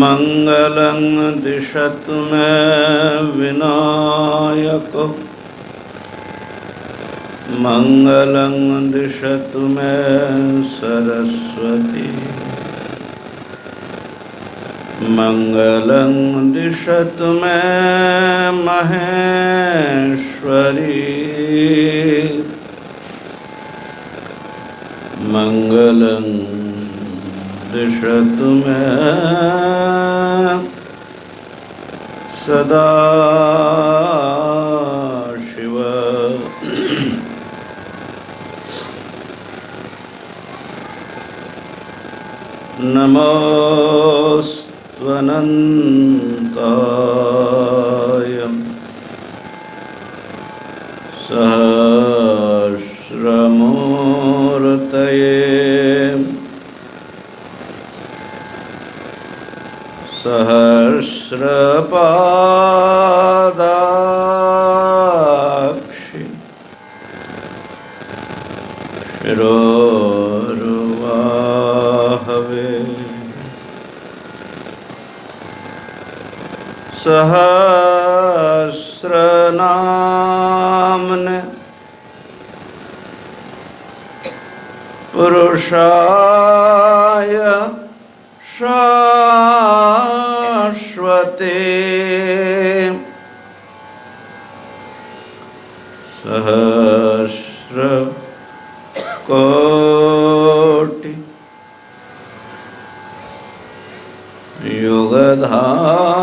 मंगलं दिशतु मे विनायक मंगलं दिशतु मे सरस्वती मंगलं दिशतु मे महेश्वरी मंगलं दिशतु मे सदा शिव नमोऽस्त्वनन्ताय सहस्रमूर्तये सहस्रपादाक्षि शिरोरुबाहवे सहस्रनाम्ने पुरुषाय शाश्वते सहस्रकोटि युगधारिणे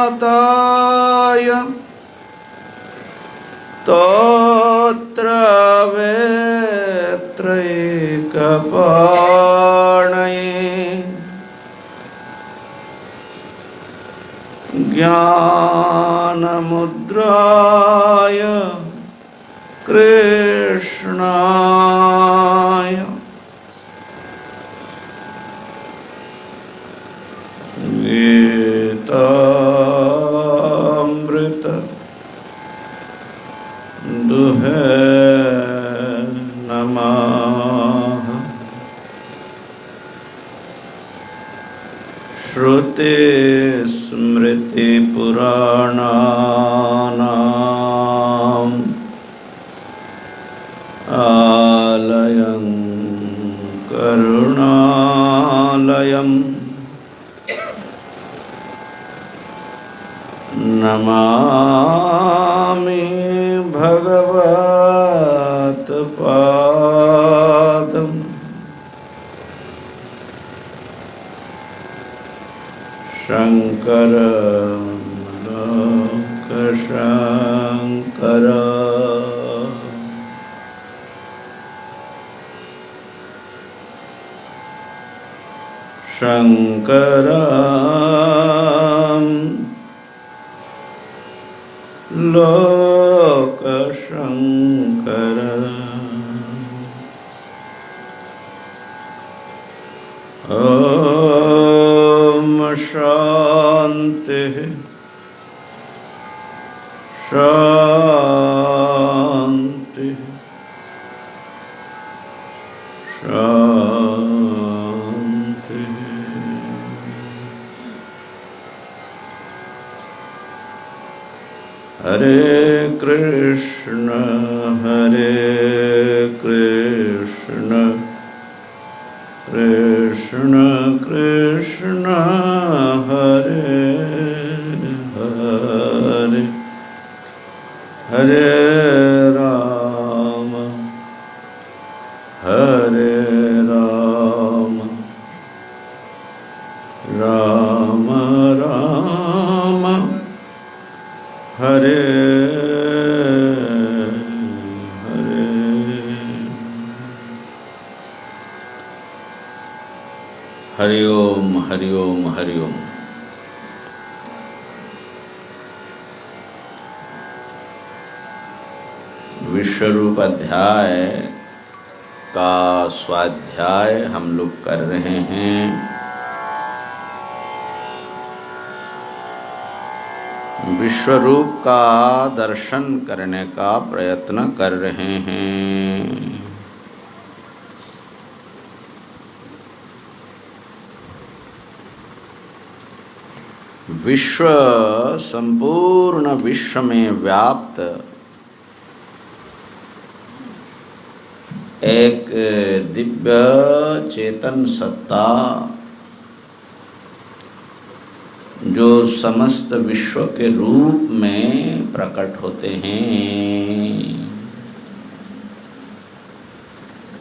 प्रपन्नपारिजाताय स्तोत्रवेत्रैकपाणये ज्ञानमुद्राय कृष्णाय गीतामृत दुहे नमः। श्रुति स्मृति पुराणानाम् आलयं करुणालयम् नमामि भगवत्पादं शङ्करं लोकशङ्करं शङ्करं लोकशङ्करं ॐ शान्ति शान्ति शान्ति। हरे कृष्ण कृष्ण कृष्ण हरे हरे हरे राम राम राम हरे हरे। हरि ओम हरि ओम हरि ओम। विश्वरूप अध्याय का स्वाध्याय हम लोग कर रहे हैं। विश्वरूप का दर्शन करने का प्रयत्न कर रहे हैं। विश्व, संपूर्ण विश्व में व्याप्त एक दिव्य चेतन सत्ता जो समस्त विश्व के रूप में प्रकट होते हैं,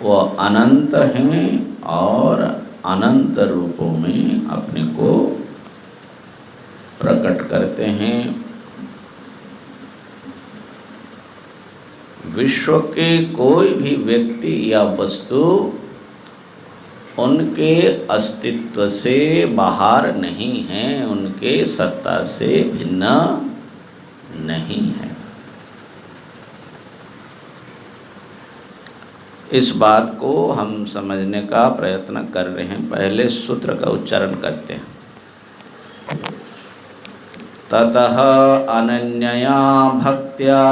वह अनंत हैं और अनंत रूपों में अपने को प्रकट करते हैं। विश्व के कोई भी व्यक्ति या वस्तु उनके अस्तित्व से बाहर नहीं है, उनके सत्ता से भिन्न नहीं है। इस बात को हम समझने का प्रयत्न कर रहे हैं। पहले सूत्र का उच्चारण करते हैं। ततः अनन्यया भक्त्या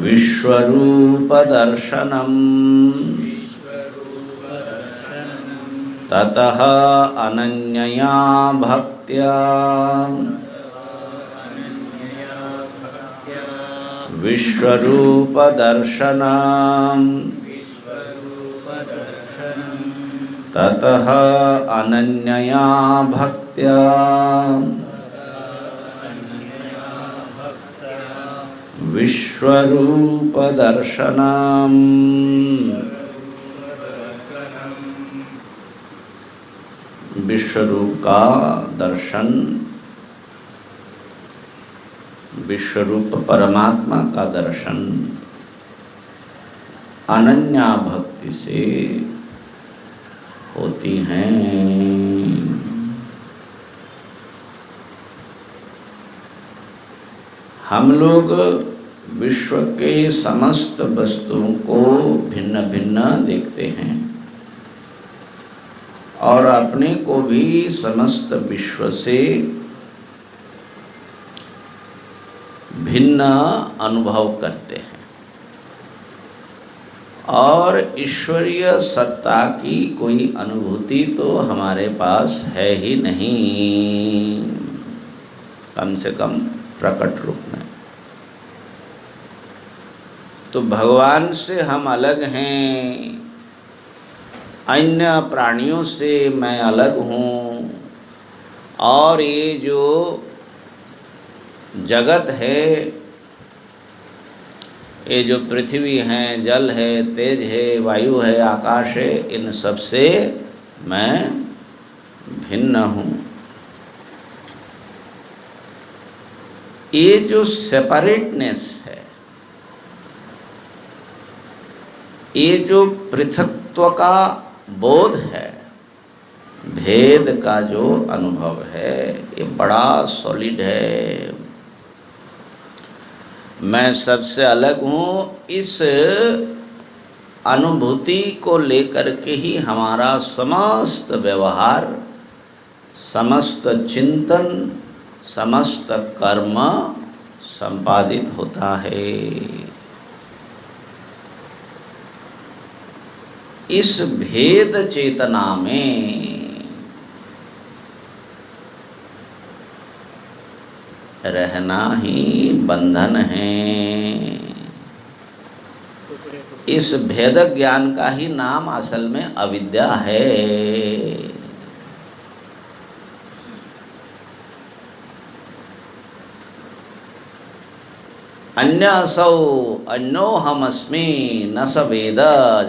विश्वरूप दर्शनम्। ततः अनन्यया भक्त्या विश्वरूप दर्शनम्। ततः अनन्यया भक्त्या विश्वरूप दर्शनम्। विश्वरूप का दर्शन, विश्वरूप परमात्मा का दर्शन अनन्या भक्ति से होती हैं। हम लोग विश्व के समस्त वस्तुओं को भिन्न भिन्न देखते हैं और अपने को भी समस्त विश्व से भिन्न अनुभव करते हैं और ईश्वरीय सत्ता की कोई अनुभूति तो हमारे पास है ही नहीं, कम से कम प्रकट रूप में। तो भगवान से हम अलग हैं, अन्य प्राणियों से मैं अलग हूँ और ये जो जगत है, ये जो पृथ्वी है, जल है, तेज है, वायु है, आकाश है, इन सब से मैं भिन्न हूँ। ये जो सेपरेटनेस है, ये जो पृथकत्व का बोध है, भेद का जो अनुभव है, ये बड़ा सॉलिड है। मैं सबसे अलग हूँ, इस अनुभूति को लेकर के ही हमारा समस्त व्यवहार, समस्त चिंतन, समस्त कर्म संपादित होता है। इस भेद चेतना में रहना ही बंधन है। इस भेद ज्ञान का ही नाम असल में अविद्या है। अन्यसौ अन्योहमस्मि न स वेद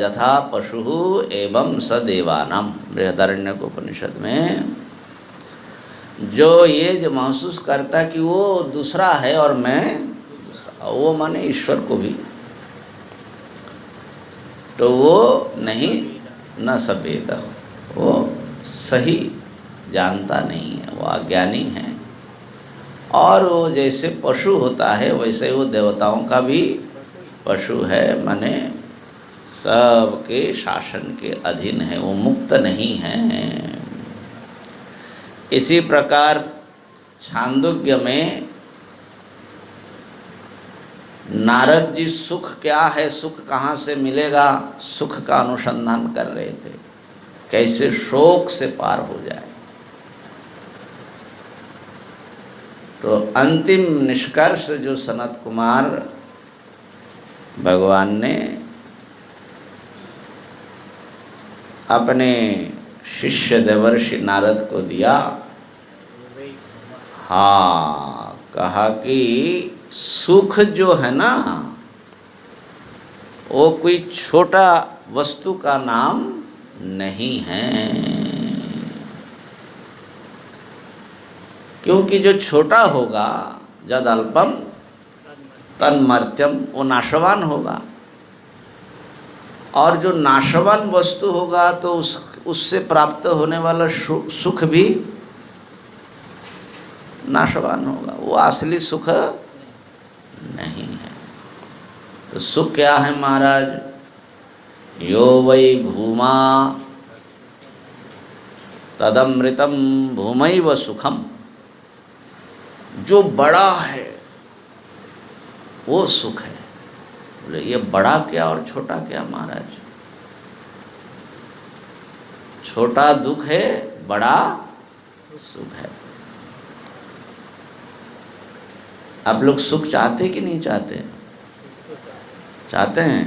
यथा पशु एवं स देवानाम। बृहदारण्यकोपनिषद में जो ये जो महसूस करता कि वो दूसरा है और मैं दूसरा, वो माने ईश्वर को भी, तो वो नहीं, न स वेद, वो सही जानता नहीं है, वो अज्ञानी है। और वो जैसे पशु होता है वैसे वो देवताओं का भी पशु है, माने सबके शासन के अधीन है, वो मुक्त नहीं है। इसी प्रकार छांदोग्य में नारद जी सुख क्या है, सुख कहाँ से मिलेगा, सुख का अनुसंधान कर रहे थे, कैसे शोक से पार हो जाए। तो अंतिम निष्कर्ष जो सनत कुमार भगवान ने अपने शिष्य देवर्षि नारद को दिया, हाँ, कहा कि सुख जो है ना वो कोई छोटा वस्तु का नाम नहीं है, क्योंकि जो छोटा होगा जद अल्पम तन्मर्त्यम, वो नाशवान होगा, और जो नाशवान वस्तु होगा तो उससे प्राप्त होने वाला सुख भी नाशवान होगा, वो असली सुख नहीं है। तो सुख क्या है महाराज? यो वै भूमा तदमृतम भूमैव सुखम, जो बड़ा है वो सुख है। बोले ये बड़ा क्या और छोटा क्या महाराज? छोटा दुख है, बड़ा सुख है। आप लोग सुख चाहते कि नहीं चाहते? चाहते हैं,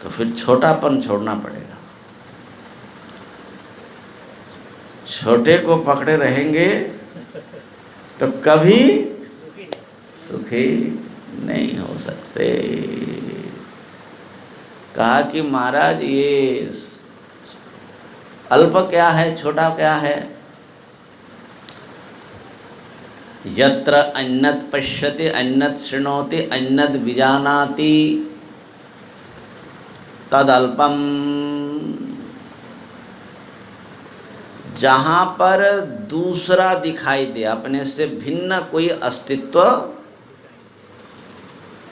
तो फिर छोटापन छोड़ना पड़ेगा। छोटे को पकड़े रहेंगे तो कभी सुखी नहीं हो सकते। कहा कि महाराज ये अल्प क्या है, छोटा क्या है? यत्र अन्यत् पश्यति अन्यत् शृणोति अन्यत् विजानाति तदल्पम, जहाँ पर दूसरा दिखाई दे, अपने से भिन्न कोई अस्तित्व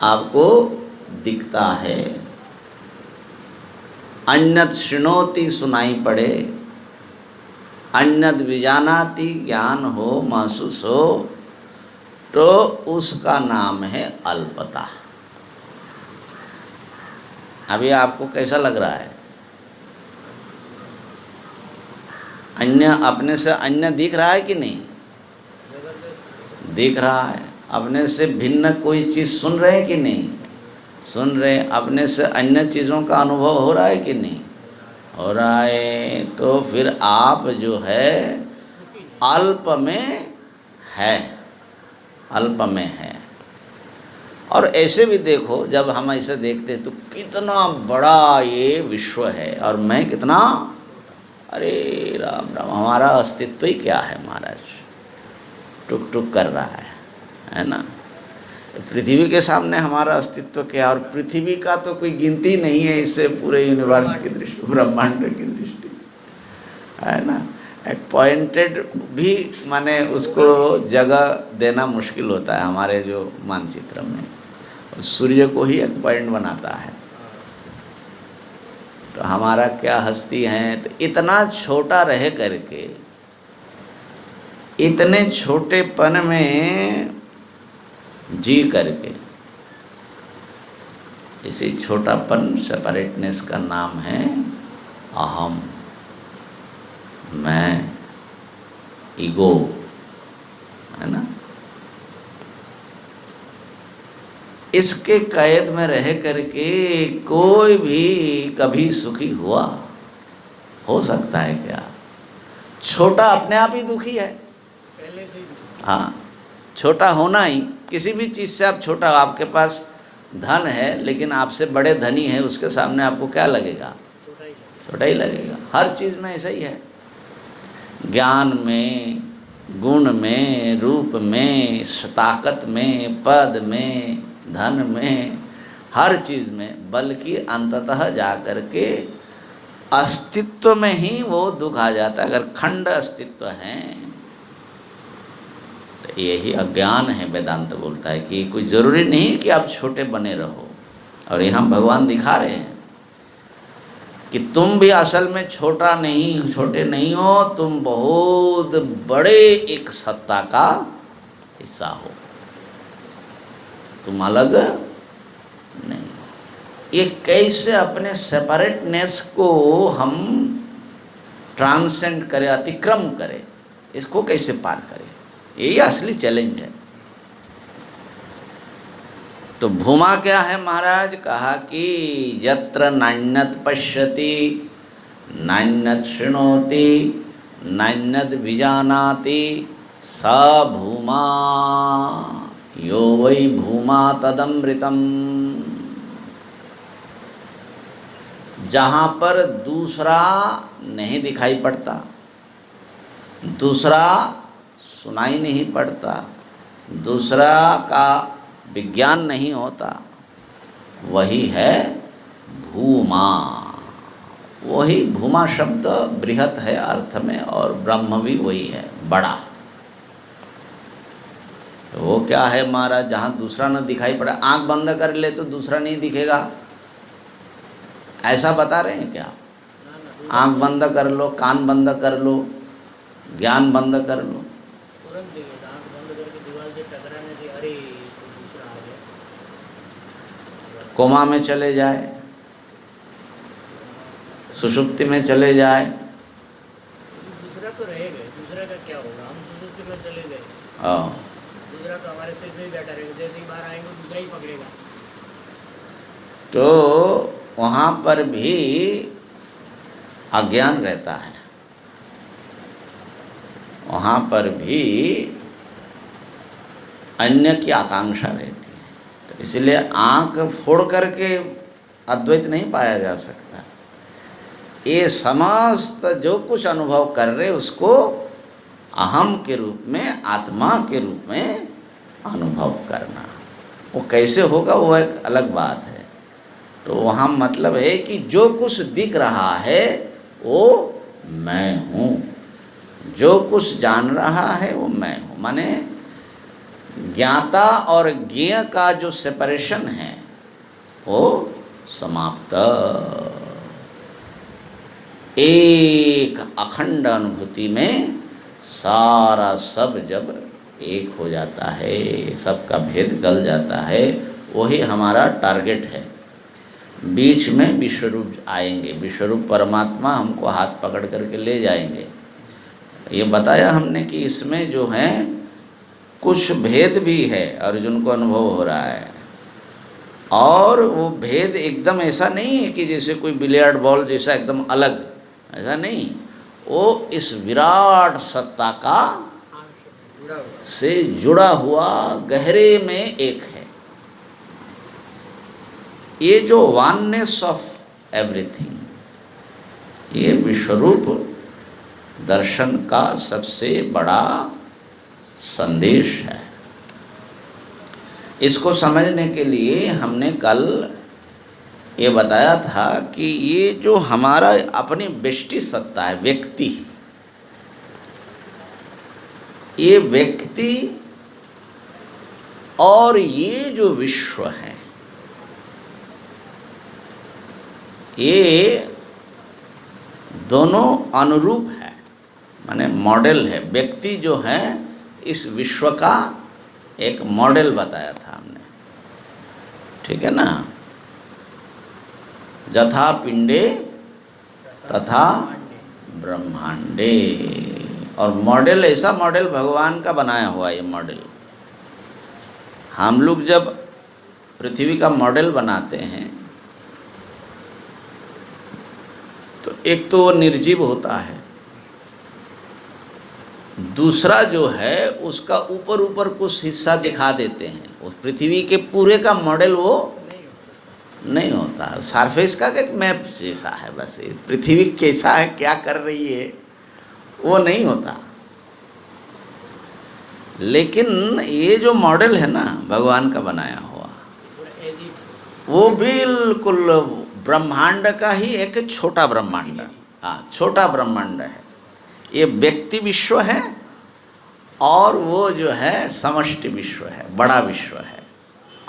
आपको दिखता है, अन्यत् शृणोति सुनाई पड़े, अन्यत् विजानाति ज्ञान हो, महसूस हो, तो उसका नाम है अल्पता। अभी आपको कैसा लग रहा है? अन्य अपने से अन्य दिख रहा है कि नहीं? दिख रहा है। अपने से भिन्न कोई चीज़ सुन रहे हैं कि नहीं? सुन रहे। अपने से अन्य चीज़ों का अनुभव हो रहा है कि नहीं? हो रहा है। तो फिर आप जो है अल्प में है, अल्प में है। और ऐसे भी देखो, जब हम ऐसे देखते तो कितना बड़ा ये विश्व है और मैं कितना, अरे राम राम, हमारा अस्तित्व ही क्या है महाराज? टुक टुक कर रहा है ना? पृथ्वी के सामने हमारा अस्तित्व क्या? और पृथ्वी का तो कोई गिनती नहीं है इससे पूरे यूनिवर्स की दृष्टि, ब्रह्मांड की दृष्टि से, है ना? एक पॉइंटेड भी माने उसको जगह देना मुश्किल होता है हमारे जो मानचित्र में। और सूर्य को ही एक पॉइंट बनाता है, तो हमारा क्या हस्ती है? तो इतना छोटा रह करके, इतने छोटेपन में जी करके, इसी छोटापन, सेपरेटनेस का नाम है अहम, मैं, ईगो, है ना? इसके कैद में रह करके कोई भी कभी सुखी हुआ हो सकता है क्या? छोटा अपने आप ही दुखी है पहले से। हाँ, छोटा होना ही, किसी भी चीज़ से आप छोटा, आपके पास धन है लेकिन आपसे बड़े धनी है, उसके सामने आपको क्या लगेगा? छोटा ही लगेगा। हर चीज़ में ऐसा ही है, ज्ञान में, गुण में, रूप में, ताकत में, पद में, धन में, हर चीज़ में, बल्कि अंततः जा कर के अस्तित्व में ही वो दुख आ जाता है। अगर खंड अस्तित्व है, यही अज्ञान है। वेदांत बोलता है कि कोई ज़रूरी नहीं कि आप छोटे बने रहो। और यहाँ भगवान दिखा रहे हैं कि तुम भी असल में छोटे नहीं हो, तुम बहुत बड़े एक सत्ता का हिस्सा हो, तुम अलग नहीं। ये कैसे अपने सेपरेटनेस को हम ट्रांसेंड करें, अतिक्रम करें, इसको कैसे पार करें, यही असली चैलेंज है। तो भूमा क्या है महाराज? कहा कि यत्र नान्यत पश्यति नान्यत शृणोति नान्यत विजानाति स भूमा यो वै भूमा तदमृतम। जहाँ पर दूसरा नहीं दिखाई पड़ता, दूसरा सुनाई नहीं पड़ता, दूसरा का विज्ञान नहीं होता, वही है भूमा। वही भूमा शब्द बृहत है अर्थ में, और ब्रह्म भी वही है, बड़ा। तो वो क्या है महाराज? जहाँ दूसरा न दिखाई पड़ा, आंख बंद कर ले तो दूसरा नहीं दिखेगा, ऐसा बता रहे हैं क्या? आंख बंद कर लो, कान बंद कर लो, ज्ञान बंद कर लो, कोमा में चले जाए, सुषुप्ति में चले जाए, दूसरा तो रहेगा, दूसरा का क्या होगा? हम सुषुप्ति में चले गए, दूसरा तो हमारे सिर में ही बैठा रहेगा, जैसे ही बाहर आएंगे दूसरा ही पकड़ेगा। तो वहाँ पर भी अज्ञान रहता है, वहाँ पर भी अन्य की आकांक्षा रहती है। तो इसलिए आँख फोड़ करके अद्वैत नहीं पाया जा सकता। ये समस्त जो कुछ अनुभव कर रहे उसको अहम के रूप में, आत्मा के रूप में अनुभव करना, वो कैसे होगा वो एक अलग बात है। तो वहाँ मतलब है कि जो कुछ दिख रहा है वो मैं हूँ, जो कुछ जान रहा है वो मैं हूँ। माने ज्ञाता और ज्ञेय का जो सेपरेशन है वो समाप्त, एक अखंड अनुभूति में सारा सब जब एक हो जाता है, सबका भेद गल जाता है, वही हमारा टारगेट है। बीच में विश्वरूप आएंगे, विश्वरूप परमात्मा हमको हाथ पकड़ करके ले जाएंगे। ये बताया हमने कि इसमें जो है कुछ भेद भी है, अर्जुन को अनुभव हो रहा है, और वो भेद एकदम ऐसा नहीं है कि जैसे कोई बिलियर्ड बॉल जैसा एकदम अलग, ऐसा नहीं। वो इस विराट सत्ता का से जुड़ा हुआ गहरे में एक है। ये जो वननेस ऑफ एवरीथिंग, ये विश्वरूप दर्शन का सबसे बड़ा संदेश है। इसको समझने के लिए हमने कल ये बताया था कि ये जो हमारा अपनी व्यष्टि सत्ता है, व्यक्ति, ये व्यक्ति और ये जो विश्व है, ये दोनों अनुरूप है, माने मॉडल है। व्यक्ति जो है इस विश्व का एक मॉडल बताया था हमने, ठीक है ना। यथा पिंडे तथा ब्रह्मांडे, और मॉडल ऐसा मॉडल भगवान का बनाया हुआ, ये मॉडल हम लोग जब पृथ्वी का मॉडल बनाते हैं तो एक तो निर्जीव होता है, दूसरा जो है उसका ऊपर ऊपर कुछ हिस्सा दिखा देते हैं। उस पृथ्वी के पूरे का मॉडल वो नहीं होता, सरफेस का एक मैप जैसा है बस। पृथ्वी कैसा है, क्या कर रही है, वो नहीं होता। लेकिन ये जो मॉडल है ना भगवान का बनाया हुआ, वो बिल्कुल ब्रह्मांड का ही एक छोटा ब्रह्मांड, हाँ छोटा ब्रह्मांड है। ये व्यक्ति विश्व है और वो जो है समष्टि विश्व है, बड़ा विश्व है,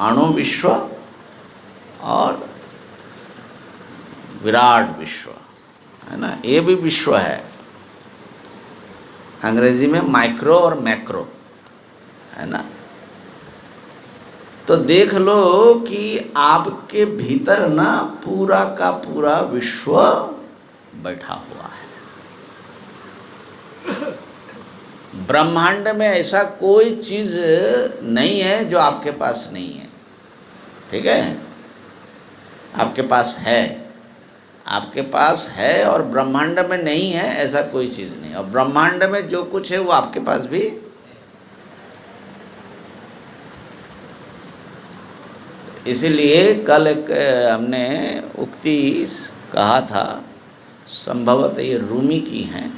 अणु विश्व और विराट विश्व है ना, ये भी विश्व है। अंग्रेजी में माइक्रो और मैक्रो है ना। तो देख लो कि आपके भीतर ना पूरा का पूरा विश्व बैठा हुआ है। ब्रह्मांड में ऐसा कोई चीज नहीं है जो आपके पास नहीं है, ठीक है। आपके पास है, आपके पास है, और ब्रह्मांड में नहीं है ऐसा कोई चीज नहीं। और ब्रह्मांड में जो कुछ है वो आपके पास भी। इसीलिए कल एक हमने उक्ति कहा था, संभवतः ये रूमी की हैं,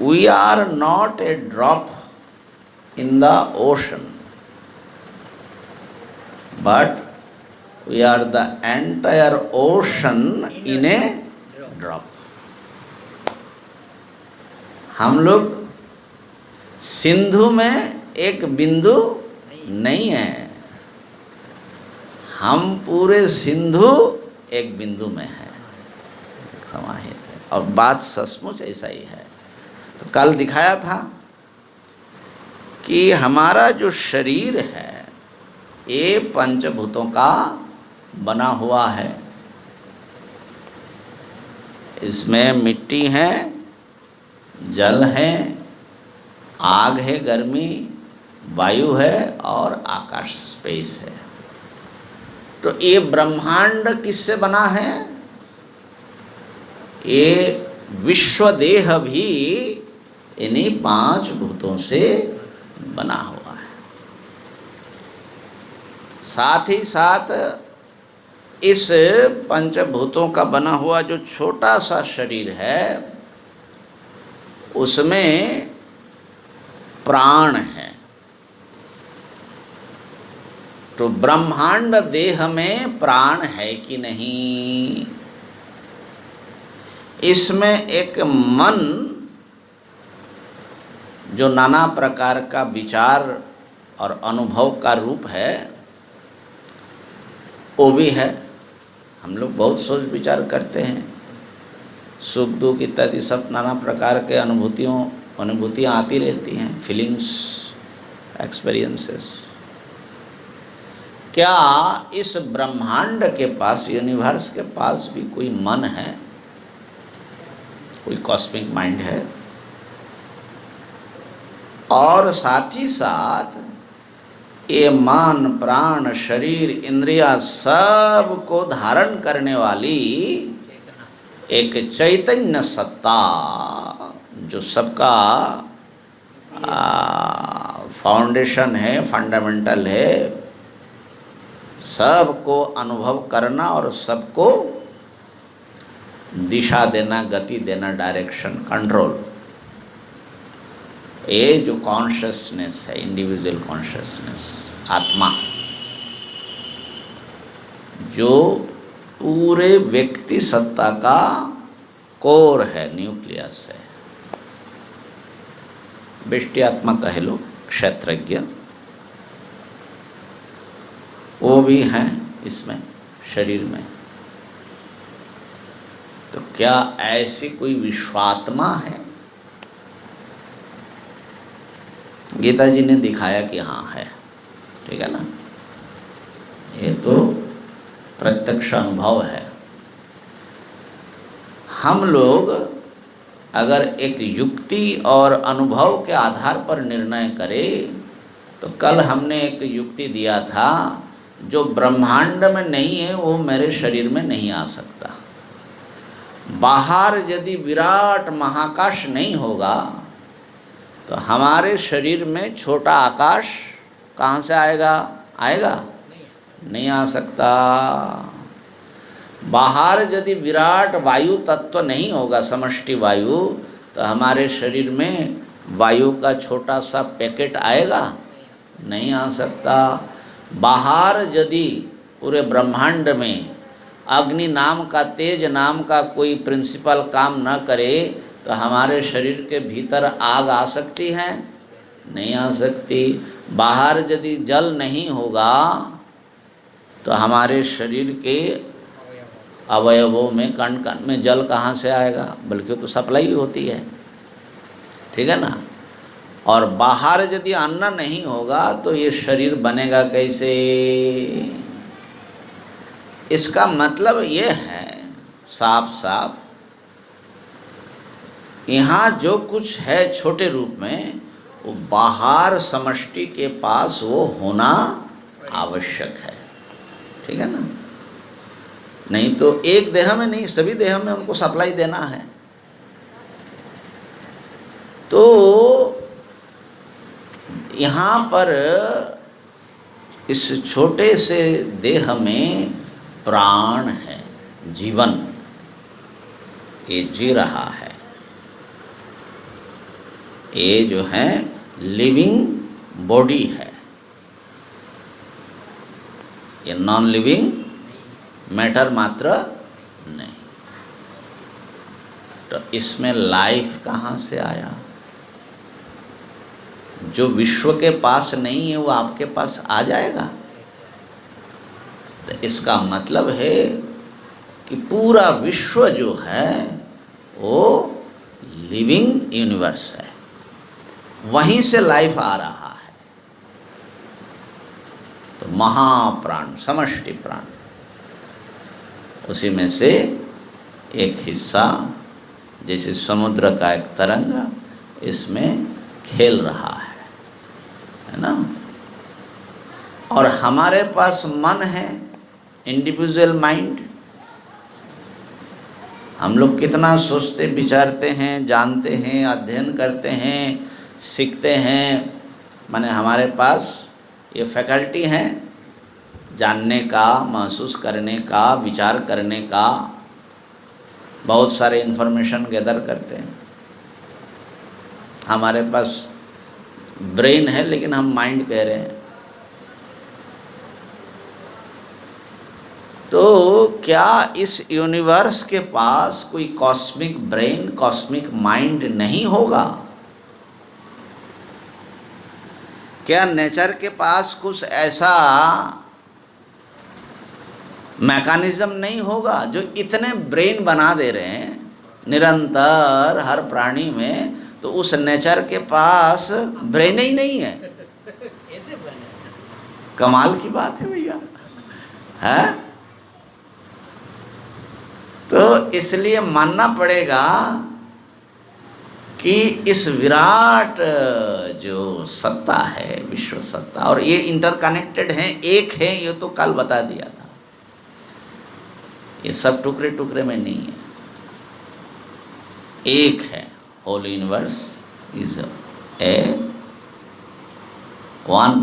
we are not a drop in the ocean but we are the entire ocean in a drop. हम लोग सिंधु में एक बिंदु नहीं है, हम पूरे सिंधु एक बिंदु में है, समाहित है। और बात सचमुच ऐसा ही है। तो कल दिखाया था कि हमारा जो शरीर है ये पंचभूतों का बना हुआ है। इसमें मिट्टी है, जल है, आग है, गर्मी, वायु है और आकाश स्पेस है। तो ये ब्रह्मांड किससे बना है? ये विश्व देह भी इन्हीं पांच भूतों से बना हुआ है। साथ ही साथ इस पंचभूतों का बना हुआ जो छोटा सा शरीर है उसमें प्राण है। तो ब्रह्मांड देह में प्राण है कि नहीं? इसमें एक मन जो नाना प्रकार का विचार और अनुभव का रूप है वो भी है। हम लोग बहुत सोच विचार करते हैं, सुख दुख इत्यादि सब नाना प्रकार के अनुभूतियाँ आती रहती हैं, फीलिंग्स, एक्सपीरियंसेस। क्या इस ब्रह्मांड के पास, यूनिवर्स के पास भी कोई मन है, कोई कॉस्मिक माइंड है? और साथ ही साथ ये मन, प्राण, शरीर, इंद्रियां सब को धारण करने वाली एक चैतन्य सत्ता जो सबका फाउंडेशन है, फंडामेंटल है, सबको अनुभव करना और सबको दिशा देना, गति देना, डायरेक्शन, कंट्रोल, ये जो कॉन्शियसनेस है, इंडिविजुअल कॉन्शियसनेस, आत्मा, जो पूरे व्यक्ति सत्ता का कोर है, न्यूक्लियस है। व्यष्टि आत्मा कह लो, क्षेत्रज्ञ, वो भी हैं इसमें, शरीर में। तो क्या ऐसी कोई विश्वात्मा है? गीता जी ने दिखाया कि हाँ है, ठीक है ना। ये तो प्रत्यक्ष अनुभव है। हम लोग अगर एक युक्ति और अनुभव के आधार पर निर्णय करें तो कल हमने एक युक्ति दिया था, जो ब्रह्मांड में नहीं है वो मेरे शरीर में नहीं आ सकता। बाहर यदि विराट महाकाश नहीं होगा तो हमारे शरीर में छोटा आकाश कहाँ से आएगा? आएगा? नहीं आ सकता। बाहर यदि विराट वायु तत्व नहीं होगा, समष्टि वायु, तो हमारे शरीर में वायु का छोटा सा पैकेट आएगा? नहीं आ सकता। बाहर यदि पूरे ब्रह्मांड में अग्नि नाम का, तेज नाम का कोई प्रिंसिपल काम न करे तो हमारे शरीर के भीतर आग आ सकती है? नहीं आ सकती। बाहर यदि जल नहीं होगा तो हमारे शरीर के अवयवों में कण कण में जल कहाँ से आएगा? बल्कि तो सप्लाई होती है, ठीक है ना। और बाहर यदि अन्न नहीं होगा तो ये शरीर बनेगा कैसे? इसका मतलब ये है साफ साफ, यहाँ जो कुछ है छोटे रूप में वो बाहर समष्टि के पास वो होना आवश्यक है, ठीक है ना। नहीं तो एक देह में नहीं, सभी देह में उनको सप्लाई देना है। तो यहाँ पर इस छोटे से देह में प्राण है, जीवन, ये जी रहा है। ये जो है लिविंग बॉडी है, ये नॉन लिविंग मैटर मात्र नहीं। तो इसमें लाइफ कहाँ से आया? जो विश्व के पास नहीं है वो आपके पास आ जाएगा। तो इसका मतलब है कि पूरा विश्व जो है वो लिविंग यूनिवर्स है, वहीं से लाइफ आ रहा है। तो महाप्राण, समष्टि प्राण, उसी में से एक हिस्सा जैसे समुद्र का एक तरंग इसमें खेल रहा है ना। और हमारे पास मन है, इंडिविजुअल माइंड। हम लोग कितना सोचते विचारते हैं, जानते हैं, अध्ययन करते हैं, सीखते हैं। माने हमारे पास ये फैकल्टी है जानने का, महसूस करने का, विचार करने का, बहुत सारे इन्फॉर्मेशन गैदर करते हैं। हमारे पास ब्रेन है लेकिन हम माइंड कह रहे हैं। तो क्या इस यूनिवर्स के पास कोई कॉस्मिक ब्रेन, कॉस्मिक माइंड नहीं होगा? क्या नेचर के पास कुछ ऐसा मैकेनिज्म नहीं होगा जो इतने ब्रेन बना दे रहे हैं निरंतर हर प्राणी में? तो उस नेचर के पास ब्रेन ही नहीं है। कमाल की बात है भैया, है? तो इसलिए मानना पड़ेगा कि इस विराट जो सत्ता है, विश्व सत्ता, और ये इंटरकनेक्टेड हैं, एक है, ये तो कल बता दिया था। ये सब टुकड़े टुकड़े में नहीं है, एक है। Whole universe is a one,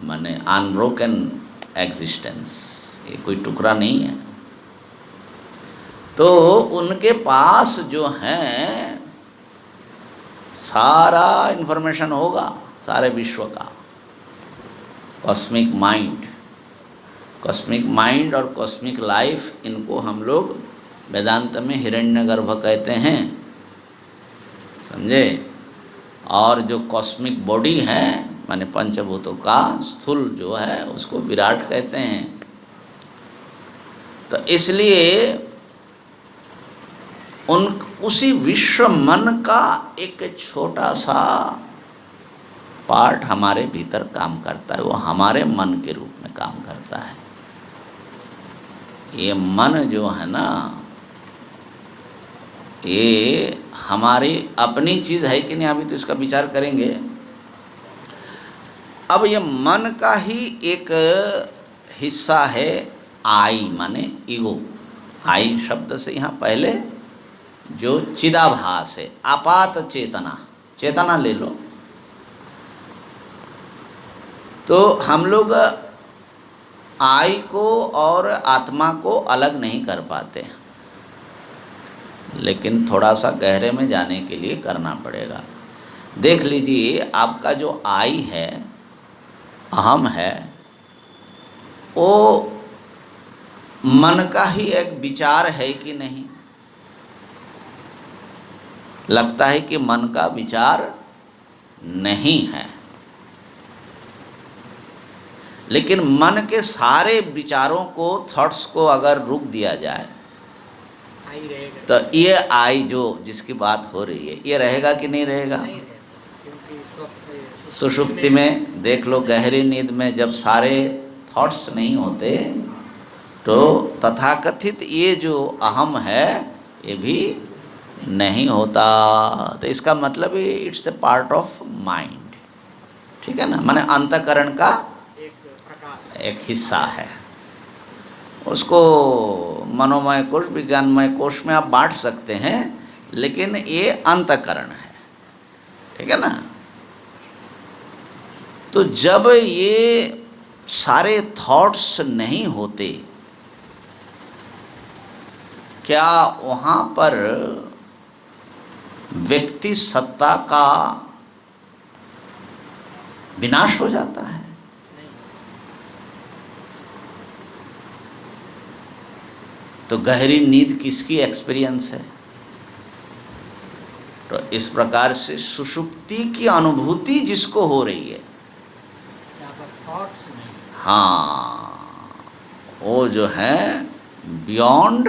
माने अनब्रोकन एग्जिस्टेंस। ये कोई टुकड़ा नहीं है। तो उनके पास जो है सारा इन्फॉर्मेशन होगा, सारे विश्व का। कॉस्मिक माइंड, कॉस्मिक माइंड और कॉस्मिक लाइफ, इनको हम लोग वेदांत में हिरण्यगर्भ कहते हैं, समझे। और जो कॉस्मिक बॉडी है माने पंचभूतों का स्थूल जो है उसको विराट कहते हैं। तो इसलिए उसी विश्व मन का एक छोटा सा पार्ट हमारे भीतर काम करता है, वो हमारे मन के रूप में काम करता है। ये मन जो है ना, ये हमारी अपनी चीज़ है कि नहीं, अभी तो इसका विचार करेंगे। अब ये मन का ही एक हिस्सा है आई, माने ईगो। आई शब्द से यहाँ पहले जो चिदाभास है, आपात चेतना, चेतना ले लो। तो हम लोग आई को और आत्मा को अलग नहीं कर पाते, लेकिन थोड़ा सा गहरे में जाने के लिए करना पड़ेगा। देख लीजिए, आपका जो आई है, अहम है, वो मन का ही एक विचार है कि नहीं? लगता है कि मन का विचार नहीं है, लेकिन मन के सारे विचारों को, थॉट्स को अगर रोक दिया जाए आई रहेगा, तो ये आई जो जिसकी बात हो रही है, ये रहेगा कि नहीं रहेगा? नहीं रहता, क्योंकि सुषुप्ति में देख लो, गहरी नींद में जब सारे थॉट्स नहीं होते तो तथाकथित ये जो अहम है ये भी नहीं होता। तो इसका मतलब it's a part of mind, ठीक है ना, माने अंतःकरण का एक प्रकाश, एक हिस्सा है। उसको मनोमय कोश, विज्ञानमय कोश में आप बांट सकते हैं, लेकिन ये अंतःकरण है, ठीक है ना। तो जब ये सारे थॉट्स नहीं होते, क्या वहाँ पर व्यक्ति सत्ता का विनाश हो जाता है? नहीं, तो गहरी नींद किसकी एक्सपीरियंस है? तो इस प्रकार से सुषुप्ति की अनुभूति जिसको हो रही है, यहाँ पर थॉट्स नहीं, हाँ, वो जो है बियॉन्ड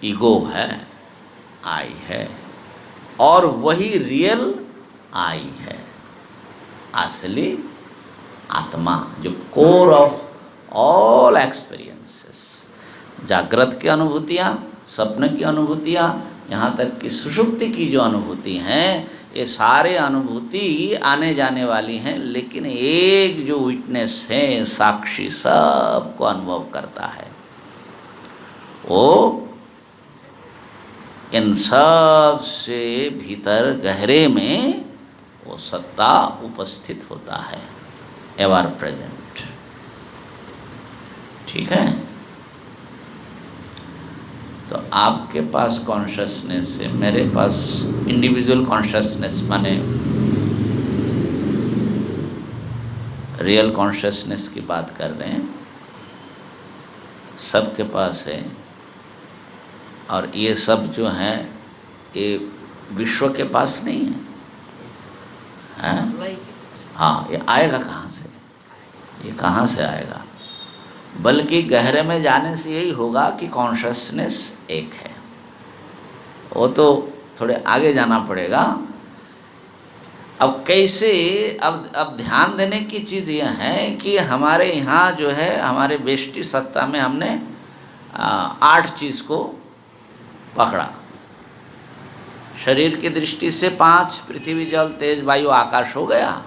ईगो है, आई है, और वही रियल आई है, असली आत्मा, जो कोर ऑफ ऑल एक्सपीरियंसेस। जागृत की अनुभूतियाँ, स्वप्न की अनुभूतियाँ, यहाँ तक कि सुषुप्ति की जो अनुभूति हैं, ये सारे अनुभूति आने जाने वाली हैं, लेकिन एक जो विटनेस है, साक्षी सबको अनुभव करता है, वो इन सब से भीतर गहरे में वो सत्ता उपस्थित होता है, एवर प्रेजेंट, ठीक है। तो आपके पास कॉन्शसनेस है, मेरे पास इंडिविजुअल कॉन्शसनेस, माने रियल कॉन्शसनेस की बात कर रहे हैं, सबके पास है। और ये सब जो हैं ये विश्व के पास नहीं है, हैं? अप्लाई हाँ, ये आएगा कहाँ से? ये कहाँ से आएगा? बल्कि गहरे में जाने से यही होगा कि कॉन्शसनेस एक है। वो तो थोड़े आगे जाना पड़ेगा। अब कैसे, अब ध्यान देने की चीज़ यह है कि हमारे यहाँ जो है, हमारे बेष्टि सत्ता में हमने 8 चीज़ को पकड़ा। शरीर की दृष्टि से 5, पृथ्वी जल तेज वायु आकाश हो गया।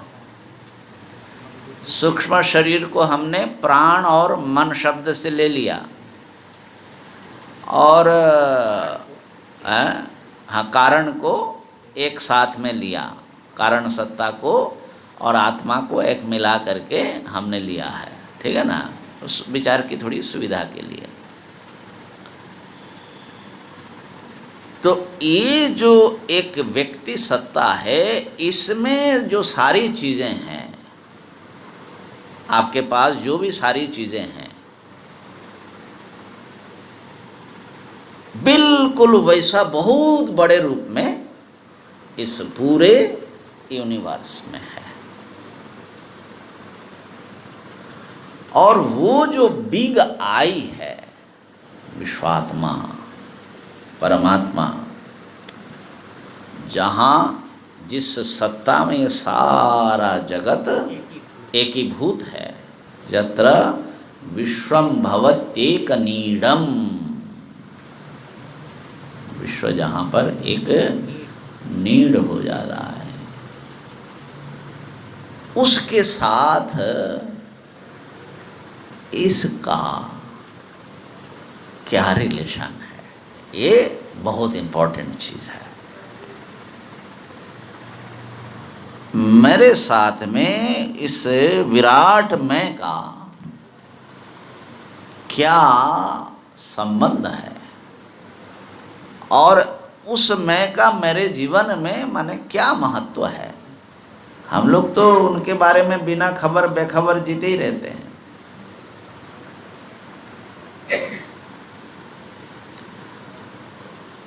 सूक्ष्म शरीर को हमने प्राण और मन शब्द से ले लिया, और हाँ, कारण को एक साथ में लिया, कारण सत्ता को और आत्मा को एक मिला करके हमने लिया है, ठीक है ना, उस विचार की थोड़ी सुविधा के लिए। तो ये जो एक व्यक्ति सत्ता है, इसमें जो सारी चीज़ें हैं, आपके पास जो भी सारी चीज़ें हैं, बिल्कुल वैसा बहुत बड़े रूप में इस पूरे यूनिवर्स में है। और वो जो बिग आई है, विश्वात्मा, परमात्मा, जहाँ जिस सत्ता में ये सारा जगत एकीभूत है, यत्र विश्वम भवत्येकनीडम, विश्व जहाँ पर एक नीड हो जा रहा है, उसके साथ इसका क्या रिलेशन है, ये बहुत इम्पोर्टेंट चीज़ है। मेरे साथ में इस विराट मैं का क्या संबंध है, और उस मैं का मेरे जीवन में माने क्या महत्व है। हम लोग तो उनके बारे में बिना खबर बेखबर जीते ही रहते हैं।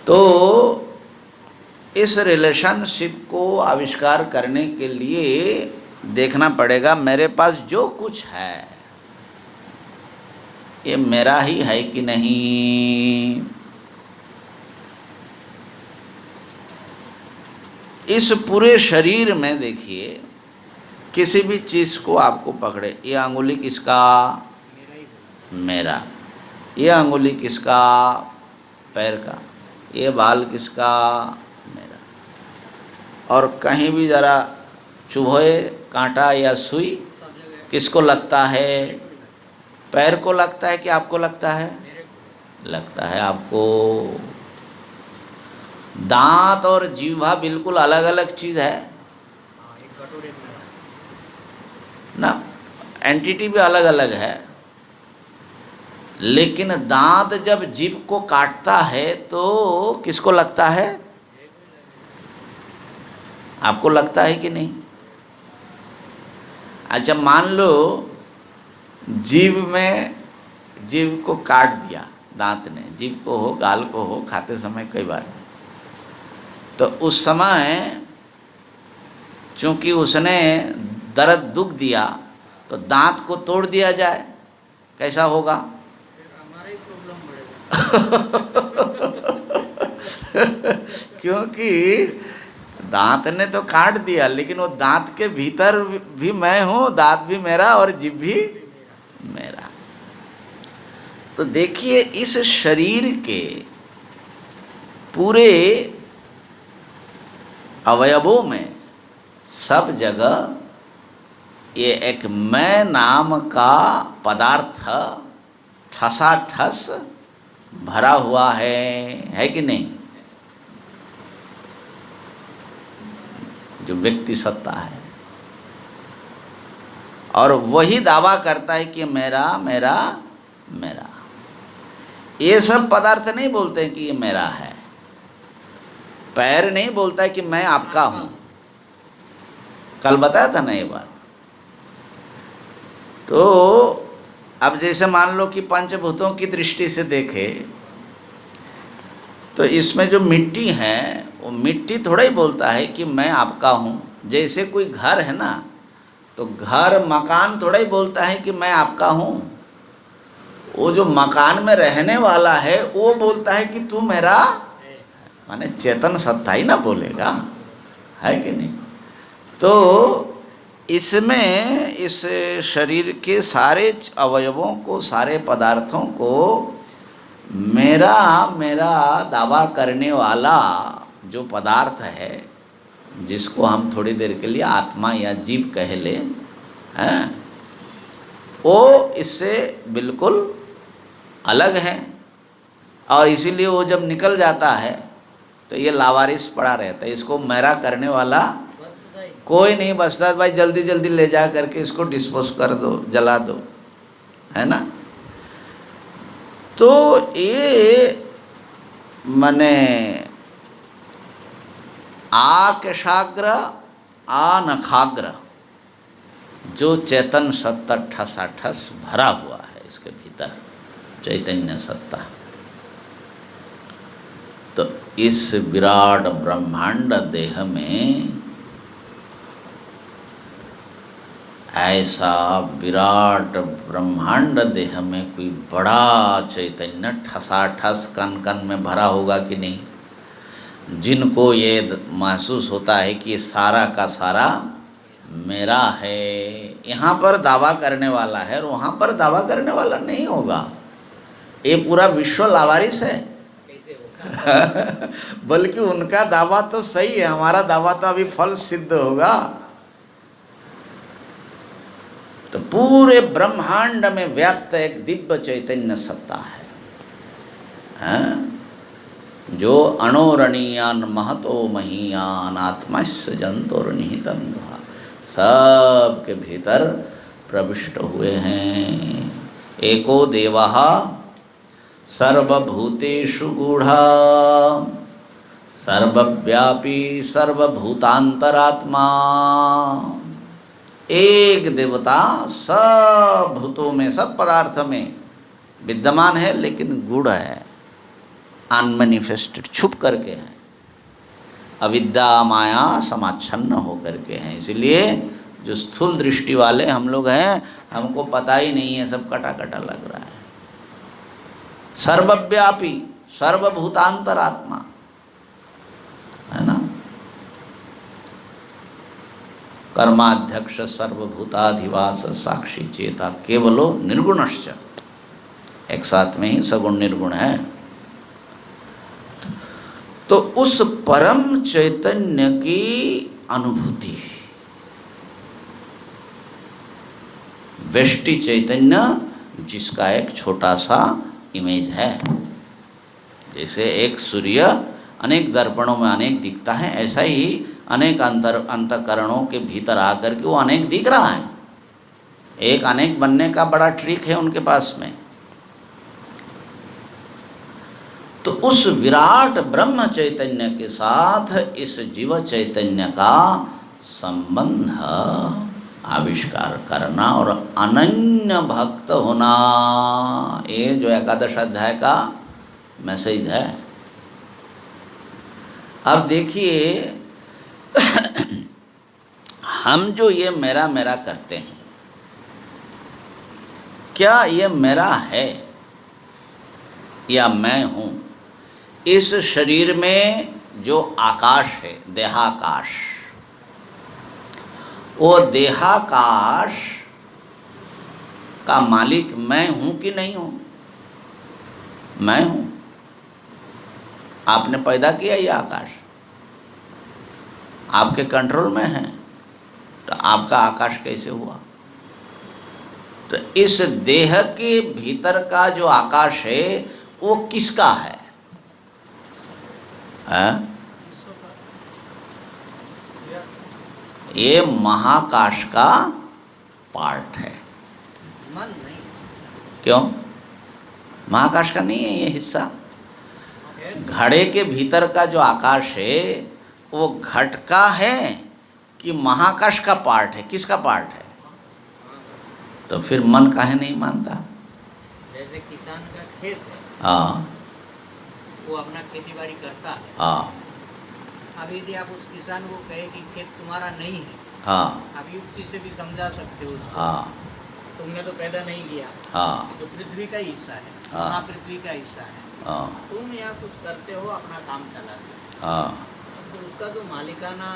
तो ये इस रिलेशनशिप को आविष्कार करने के लिए देखना पड़ेगा मेरे पास जो कुछ है ये मेरा ही है कि नहीं। इस पूरे शरीर में देखिए, किसी भी चीज़ को आपको पकड़े, ये अंगुली किसका? मेरा। ये अंगुली किसका? पैर का। ये बाल किसका? मेरा। और कहीं भी ज़रा चुभोए कांटा या सुई, किसको लगता है? पैर को लगता है कि आपको लगता है? लगता है आपको। दांत और जीवा बिल्कुल अलग अलग चीज़ है ना, एंटिटी भी अलग अलग है। लेकिन दांत जब जीभ को काटता है तो किसको लगता है? आपको लगता है कि नहीं? अच्छा, मान लो जीभ को काट दिया दांत ने, जीभ को हो, गाल को हो, खाते समय कई बार, तो उस समय चूंकि उसने दर्द दुख दिया तो दांत को तोड़ दिया जाए, कैसा होगा? हमारा ही प्रॉब्लम बढ़ेगा। क्योंकि दांत ने तो काट दिया, लेकिन वो दांत के भीतर भी मैं हूँ, दांत भी मेरा और जीभ भी मेरा। तो देखिए, इस शरीर के पूरे अवयवों में सब जगह ये एक मैं नाम का पदार्थ ठसाठस भरा हुआ है कि नहीं? जो व्यक्ति सत्ता है, और वही दावा करता है कि मेरा मेरा मेरा। ये सब पदार्थ नहीं बोलते हैं कि ये मेरा है। पैर नहीं बोलता है कि मैं आपका हूं। कल बताया था ना ये बात। तो अब जैसे मान लो कि पंचभूतों की दृष्टि से देखे तो इसमें जो मिट्टी है वो मिट्टी थोड़ा ही बोलता है कि मैं आपका हूँ। जैसे कोई घर है ना, तो घर मकान थोड़ा ही बोलता है कि मैं आपका हूँ। वो जो मकान में रहने वाला है वो बोलता है कि तू मेरा, माने चेतन सत्ता ही ना बोलेगा, है कि नहीं? तो इसमें इस शरीर के सारे अवयवों को, सारे पदार्थों को मेरा मेरा दावा करने वाला जो पदार्थ है, जिसको हम थोड़ी देर के लिए आत्मा या जीव कह ले, हैं, वो इससे बिल्कुल अलग है। और इसीलिए वो जब निकल जाता है तो ये लावारिस पड़ा रहता है। इसको मेरा करने वाला कोई नहीं बचता। भाई जल्दी जल्दी ले जा करके इसको डिस्पोज कर दो, जला दो, है ना। तो ये मने आकेशाग्र आनखाग्र जो चेतन सत्ता ठसाठस भरा हुआ है इसके भीतर, चैतन्य सत्ता। तो इस विराट ब्रह्मांड देह में ऐसा विराट ब्रह्मांड देह में कोई बड़ा चैतन्य ठसाठस कण कण में भरा होगा कि नहीं? जिनको ये महसूस होता है कि ये सारा का सारा मेरा है, यहाँ पर दावा करने वाला है और वहाँ पर दावा करने वाला नहीं होगा। ये पूरा विश्व लावारिस है। बल्कि उनका दावा तो सही है, हमारा दावा तो अभी फल सिद्ध होगा। तो पूरे ब्रह्मांड में व्याप्त एक दिव्य चैतन्य सत्ता है, जो अणोरणीयान महतो महीयान आत्मस्य जंतुर निहितम सब के भीतर प्रविष्ट हुए हैं। एको देवः सर्वभूतेषु गूढ़ा सर्वव्यापी सर्वभूतांतरात्मा। एक देवता सब भूतों में, सब पदार्थ में विद्यमान है, लेकिन गूढ़ है, अनमैनिफेस्टेड, छुप करके है। अविद्या माया समाच्छन्न होकर के हैं। इसलिए जो स्थूल दृष्टि वाले हम लोग हैं, हमको पता ही नहीं है, सब कटा कटा लग रहा है। सर्वव्यापी सर्वभूतांतरात्मा है ना, कर्माध्यक्ष सर्वभूताधिवास साक्षी चेता केवलो निर्गुणश्च, एक साथ में ही सगुण निर्गुण है। तो उस परम चैतन्य की अनुभूति, व्यष्टि चैतन्य जिसका एक छोटा सा इमेज है, जैसे एक सूर्य अनेक दर्पणों में अनेक दिखता है, ऐसा ही अनेक अंतकरणों के भीतर आकर के वो अनेक दिख रहा है। एक अनेक बनने का बड़ा ट्रिक है उनके पास में। तो उस विराट ब्रह्म चैतन्य के साथ इस जीव चैतन्य का संबंध आविष्कार करना और अनन्य भक्त होना, ये जो एकादश अध्याय का मैसेज है। अब देखिए हम जो ये मेरा मेरा करते हैं, क्या ये मेरा है या मैं हूँ? इस शरीर में जो आकाश है, देहाकाश, वो देहाकाश का मालिक मैं हूँ कि नहीं हूँ? मैं हूँ। आपने पैदा किया ये आकाश, आपके कंट्रोल में है, तो आपका आकाश कैसे हुआ? तो इस देह के भीतर का जो आकाश है वो किसका है? ये महाकाश का पार्ट है। मन नहीं। क्यों? महाकाश का नहीं है ये हिस्सा। घड़े के भीतर का जो आकाश है वो घट का है कि महाकाश का पार्ट है? किसका पार्ट है? तो फिर मन काहे नहीं मानता? जैसे किसान का खेत है, हाँ, वो अपना खेती बाड़ी करता है। हाँ, अब यदि आप उस किसान को कहे कि खेत तुम्हारा नहीं है, हाँ, आप युक्ति से भी समझा सकते हो उसको। हाँ, तुमने तो पैदा नहीं किया, हाँ, तो पृथ्वी का हिस्सा है, हाँ। महापृथ्वी का हिस्सा है, हाँ, तुम यहाँ कुछ करते हो, अपना काम चलाते हो, हाँ, तो उसका जो मालिकाना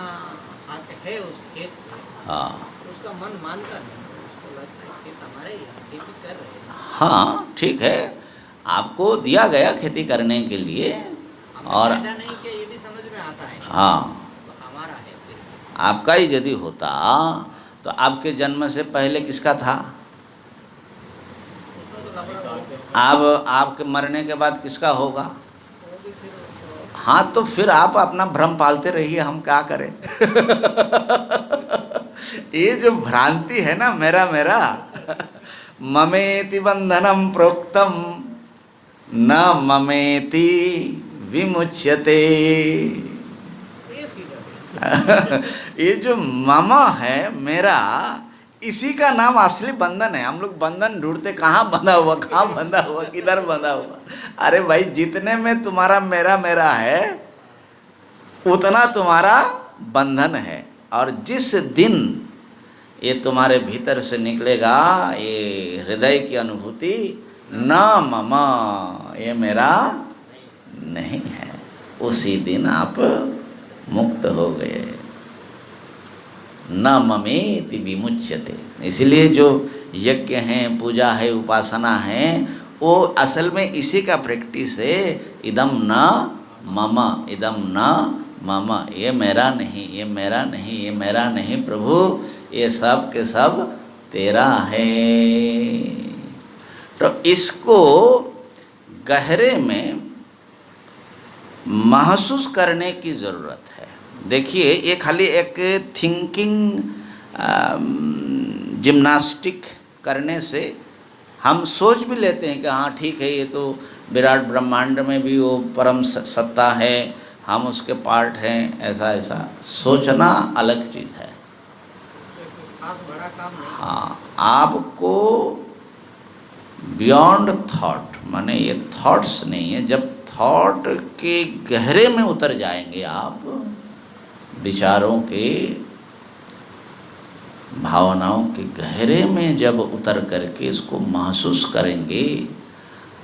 हक है उस खेत पे, हाँ, उसका मन मानता नहीं, उसको लगता है खेत हमारे ही है, खेती कर रहे हैं। हाँ, ठीक है, आपको दिया गया खेती करने के लिए, हमने और पैदा नहीं किया ये भी समझ में आता है, हाँ, तो हमारा है फिर। आपका ही यदि होता तो आपके जन्म से पहले किसका था? उसमें तो लफड़ा बहुत है। अब आपके मरने के बाद किसका होगा? वो भी फिर हाँ, तो फिर आप अपना भ्रम पालते रहिए, हम क्या करें? ये जो भ्रांति है ना, मेरा मेरा, ममेति बंधनम प्रोक्तम न ममेति विमुच्यते। ये सीधा ये जो मम है मेरा, इसी का नाम असली बंधन है। हम लोग बंधन ढूंढते, कहाँ बंधा हुआ, कहाँ बंधा हुआ, किधर बंधा हुआ? अरे भाई, जितने में तुम्हारा मेरा मेरा है उतना तुम्हारा बंधन है। और जिस दिन ये तुम्हारे भीतर से निकलेगा ये हृदय की अनुभूति, न मम, ये मेरा नहीं है, उसी दिन आप मुक्त हो गए। न ममेति विमुच्यते। इसलिए जो यज्ञ हैं, पूजा है, उपासना है, वो असल में इसी का प्रैक्टिस है। इदम न मम, इदम न मम, ये मेरा नहीं, ये मेरा नहीं, ये मेरा नहीं प्रभु, ये सब के सब तेरा है। तो इसको गहरे में महसूस करने की ज़रूरत है। देखिए, ये खाली एक थिंकिंग जिम्नास्टिक करने से हम सोच भी लेते हैं कि हाँ ठीक है, ये तो विराट ब्रह्मांड में भी वो परम सत्ता है, हम उसके पार्ट हैं, ऐसा ऐसा सोचना अलग चीज़ है। खास बड़ा काम नहीं। हाँ, आपको बियॉन्ड थॉट, माने ये थॉट्स नहीं है, जब थॉट के गहरे में उतर जाएंगे आप, विचारों के, भावनाओं के गहरे में जब उतर करके इसको महसूस करेंगे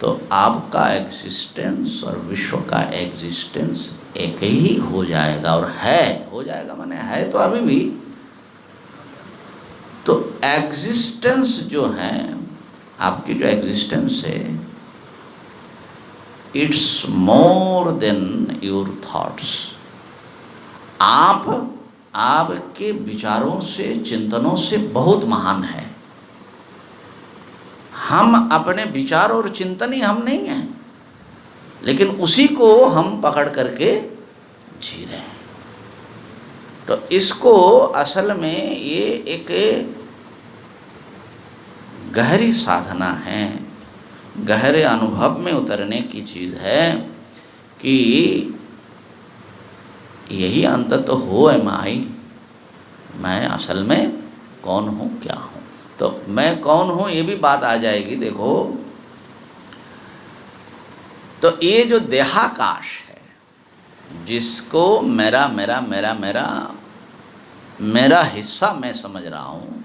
तो आपका एग्जिस्टेंस और विश्व का एग्जिस्टेंस एक ही हो जाएगा। और है, हो जाएगा माने है तो अभी भी। तो एग्जिस्टेंस जो है, आपकी जो एग्जिस्टेंस है, it's more than your thoughts. आप आपके विचारों से, चिंतनों से बहुत महान है। हम अपने विचार और चिंतन ही हम नहीं हैं, लेकिन उसी को हम पकड़ करके जी रहे हैं। तो इसको असल में ये एक गहरी साधना है, गहरे अनुभव में उतरने की चीज़ है कि यही अंत तो हो है माई, मैं असल में कौन हूँ, क्या हूँ। तो मैं कौन हूँ ये भी बात आ जाएगी। देखो, तो ये जो देहाकाश है, जिसको मेरा मेरा मेरा मेरा मेरा हिस्सा मैं समझ रहा हूँ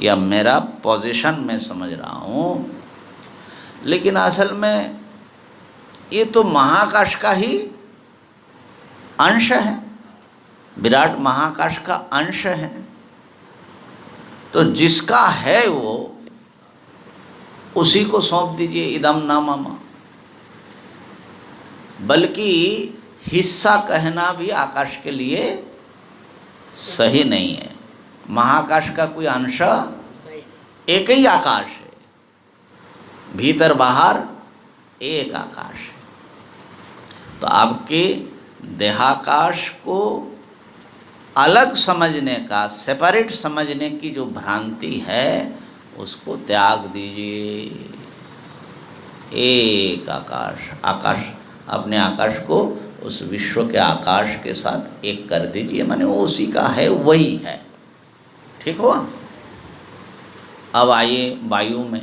या मेरा पोजीशन मैं समझ रहा हूँ, लेकिन असल में ये तो महाकाश का ही अंश है, विराट महाकाश का अंश है। तो जिसका है वो उसी को सौंप दीजिए, इदम न मम। बल्कि हिस्सा कहना भी आकाश के लिए सही नहीं है। महाकाश का कोई अंश, एक ही आकाश है, भीतर बाहर एक आकाश है। तो आपके देहाकाश को अलग समझने का, सेपरेट समझने की जो भ्रांति है, उसको त्याग दीजिए। एक आकाश, आकाश, अपने आकाश को उस विश्व के आकाश के साथ एक कर दीजिए, माने वो उसी का है, वही है। ठीक हुआ। अब आइए वायु में।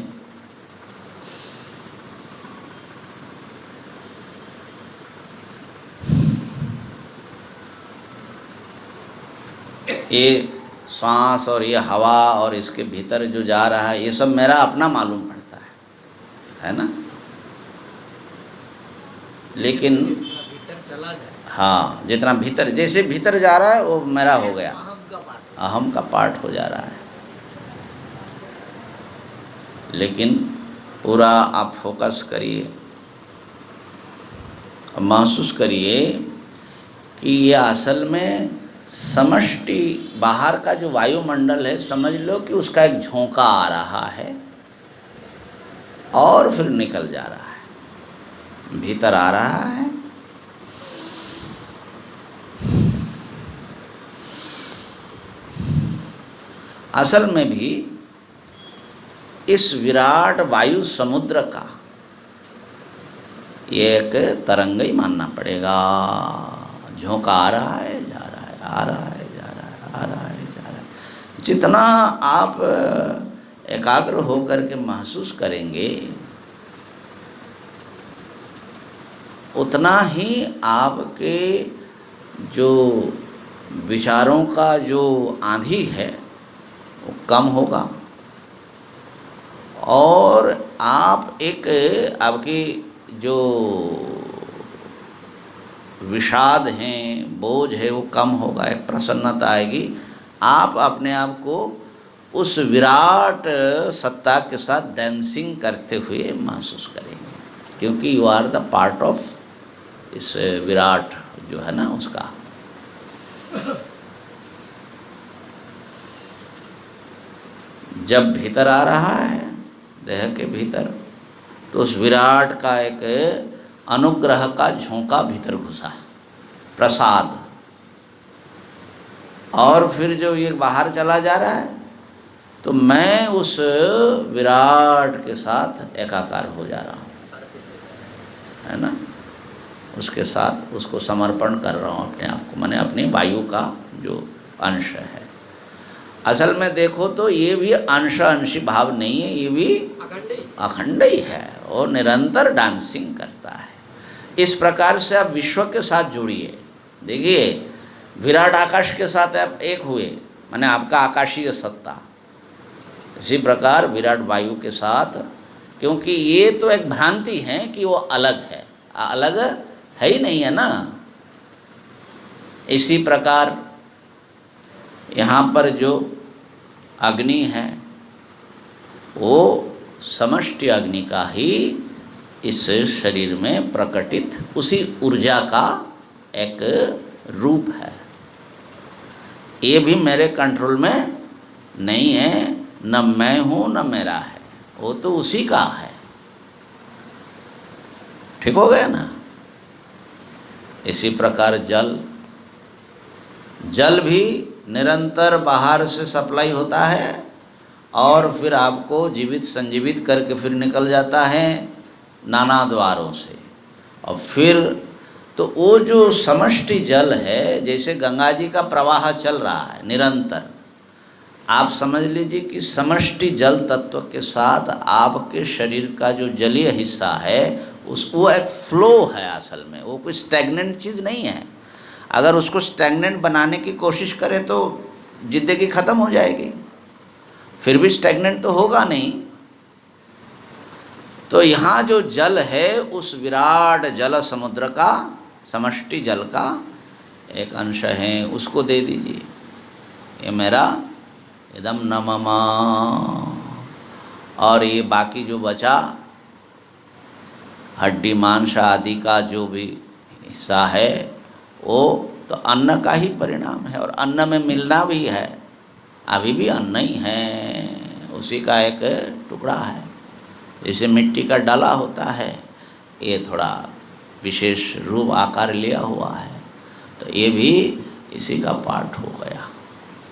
ये सांस और ये हवा और इसके भीतर जो जा रहा है, ये सब मेरा अपना मालूम पड़ता है ना। लेकिन भीतर चला जाए, हाँ, जितना भीतर, जैसे भीतर जा रहा है वो मेरा हो गया, अहम का पार्ट हो जा रहा है। लेकिन पूरा आप फोकस करिए, महसूस करिए कि ये असल में समष्टि, बाहर का जो वायुमंडल है, समझ लो कि उसका एक झोंका आ रहा है और फिर निकल जा रहा है, भीतर आ रहा है, असल में भी इस विराट वायु समुद्र का ये एक तरंग ही मानना पड़ेगा। झोंका आ रहा है, जा रहा है, आ रहा है, जा रहा है, आ रहा है, जा रहा है। जितना आप एकाग्र होकर के महसूस करेंगे, उतना ही आपके जो विचारों का जो आंधी है वो कम होगा, और आप एक, आपकी जो विषाद हैं, बोझ है, वो कम होगा, एक प्रसन्नता आएगी। आप अपने आप को उस विराट सत्ता के साथ डांसिंग करते हुए महसूस करेंगे, क्योंकि you are the part of इस विराट जो है ना उसका। जब भीतर आ रहा है देह के भीतर, तो उस विराट का एक अनुग्रह का झोंका भीतर घुसा, प्रसाद। और फिर जो ये बाहर चला जा रहा है, तो मैं उस विराट के साथ एकाकार हो जा रहा हूँ, है ना। उसके साथ उसको समर्पण कर रहा हूँ अपने आप को, माने अपनी वायु का जो अंश है। असल में देखो तो ये भी अंश अंशी भाव नहीं है, ये भी अखंड ही है, और निरंतर डांसिंग करता है। इस प्रकार से आप विश्व के साथ जुड़िए। देखिए, विराट आकाश के साथ आप एक हुए, माने आपका आकाशीय सत्ता। इसी प्रकार विराट वायु के साथ, क्योंकि ये तो एक भ्रांति है कि वो अलग है, अलग है ही नहीं है ना। इसी प्रकार यहाँ पर जो अग्नि है वो समष्टि अग्नि का ही इस शरीर में प्रकटित उसी ऊर्जा का एक रूप है। ये भी मेरे कंट्रोल में नहीं है, न मैं हूँ न मेरा है, वो तो उसी का है। ठीक हो गया ना। इसी प्रकार जल भी निरंतर बाहर से सप्लाई होता है और फिर आपको जीवित संजीवित करके फिर निकल जाता है नाना द्वारों से। और फिर तो वो जो समष्टि जल है, जैसे गंगा जी का प्रवाह चल रहा है निरंतर, आप समझ लीजिए कि समष्टि जल तत्व के साथ आपके शरीर का जो जलीय हिस्सा है वो एक फ्लो है। असल में वो कोई स्टैग्नेंट चीज़ नहीं है। अगर उसको स्टैग्नेंट बनाने की कोशिश करें तो जिंदगी ख़त्म हो जाएगी, फिर भी स्टैग्नेंट तो होगा नहीं। तो यहाँ जो जल है उस विराट जल समुद्र का, समष्टि जल का एक अंश है, उसको दे दीजिए। ये मेरा इदम न मम। और ये बाकी जो बचा हड्डी मांस आदि का जो भी हिस्सा है वो तो अन्न का ही परिणाम है, और अन्न में मिलना भी है, अभी भी अन्न ही है, उसी का एक टुकड़ा है। जैसे मिट्टी का डाला होता है, ये थोड़ा विशेष रूप आकार लिया हुआ है, तो ये भी इसी का पार्ट हो गया।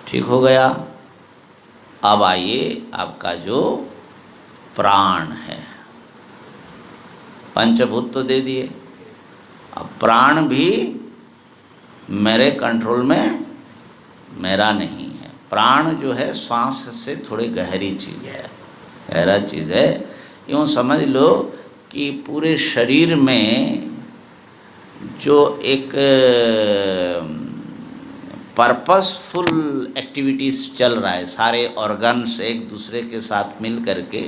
ठीक हो गया। अब आइए आपका जो प्राण है, पंचभूत तो दे दिए, अब प्राण भी मेरे कंट्रोल में मेरा नहीं है। प्राण जो है श्वास से थोड़ी गहरी चीज़ है, गहरा चीज़ है। यूँ समझ लो कि पूरे शरीर में जो एक पर्पसफुल एक्टिविटीज़ चल रहा है, सारे ऑर्गन्स एक दूसरे के साथ मिल करके,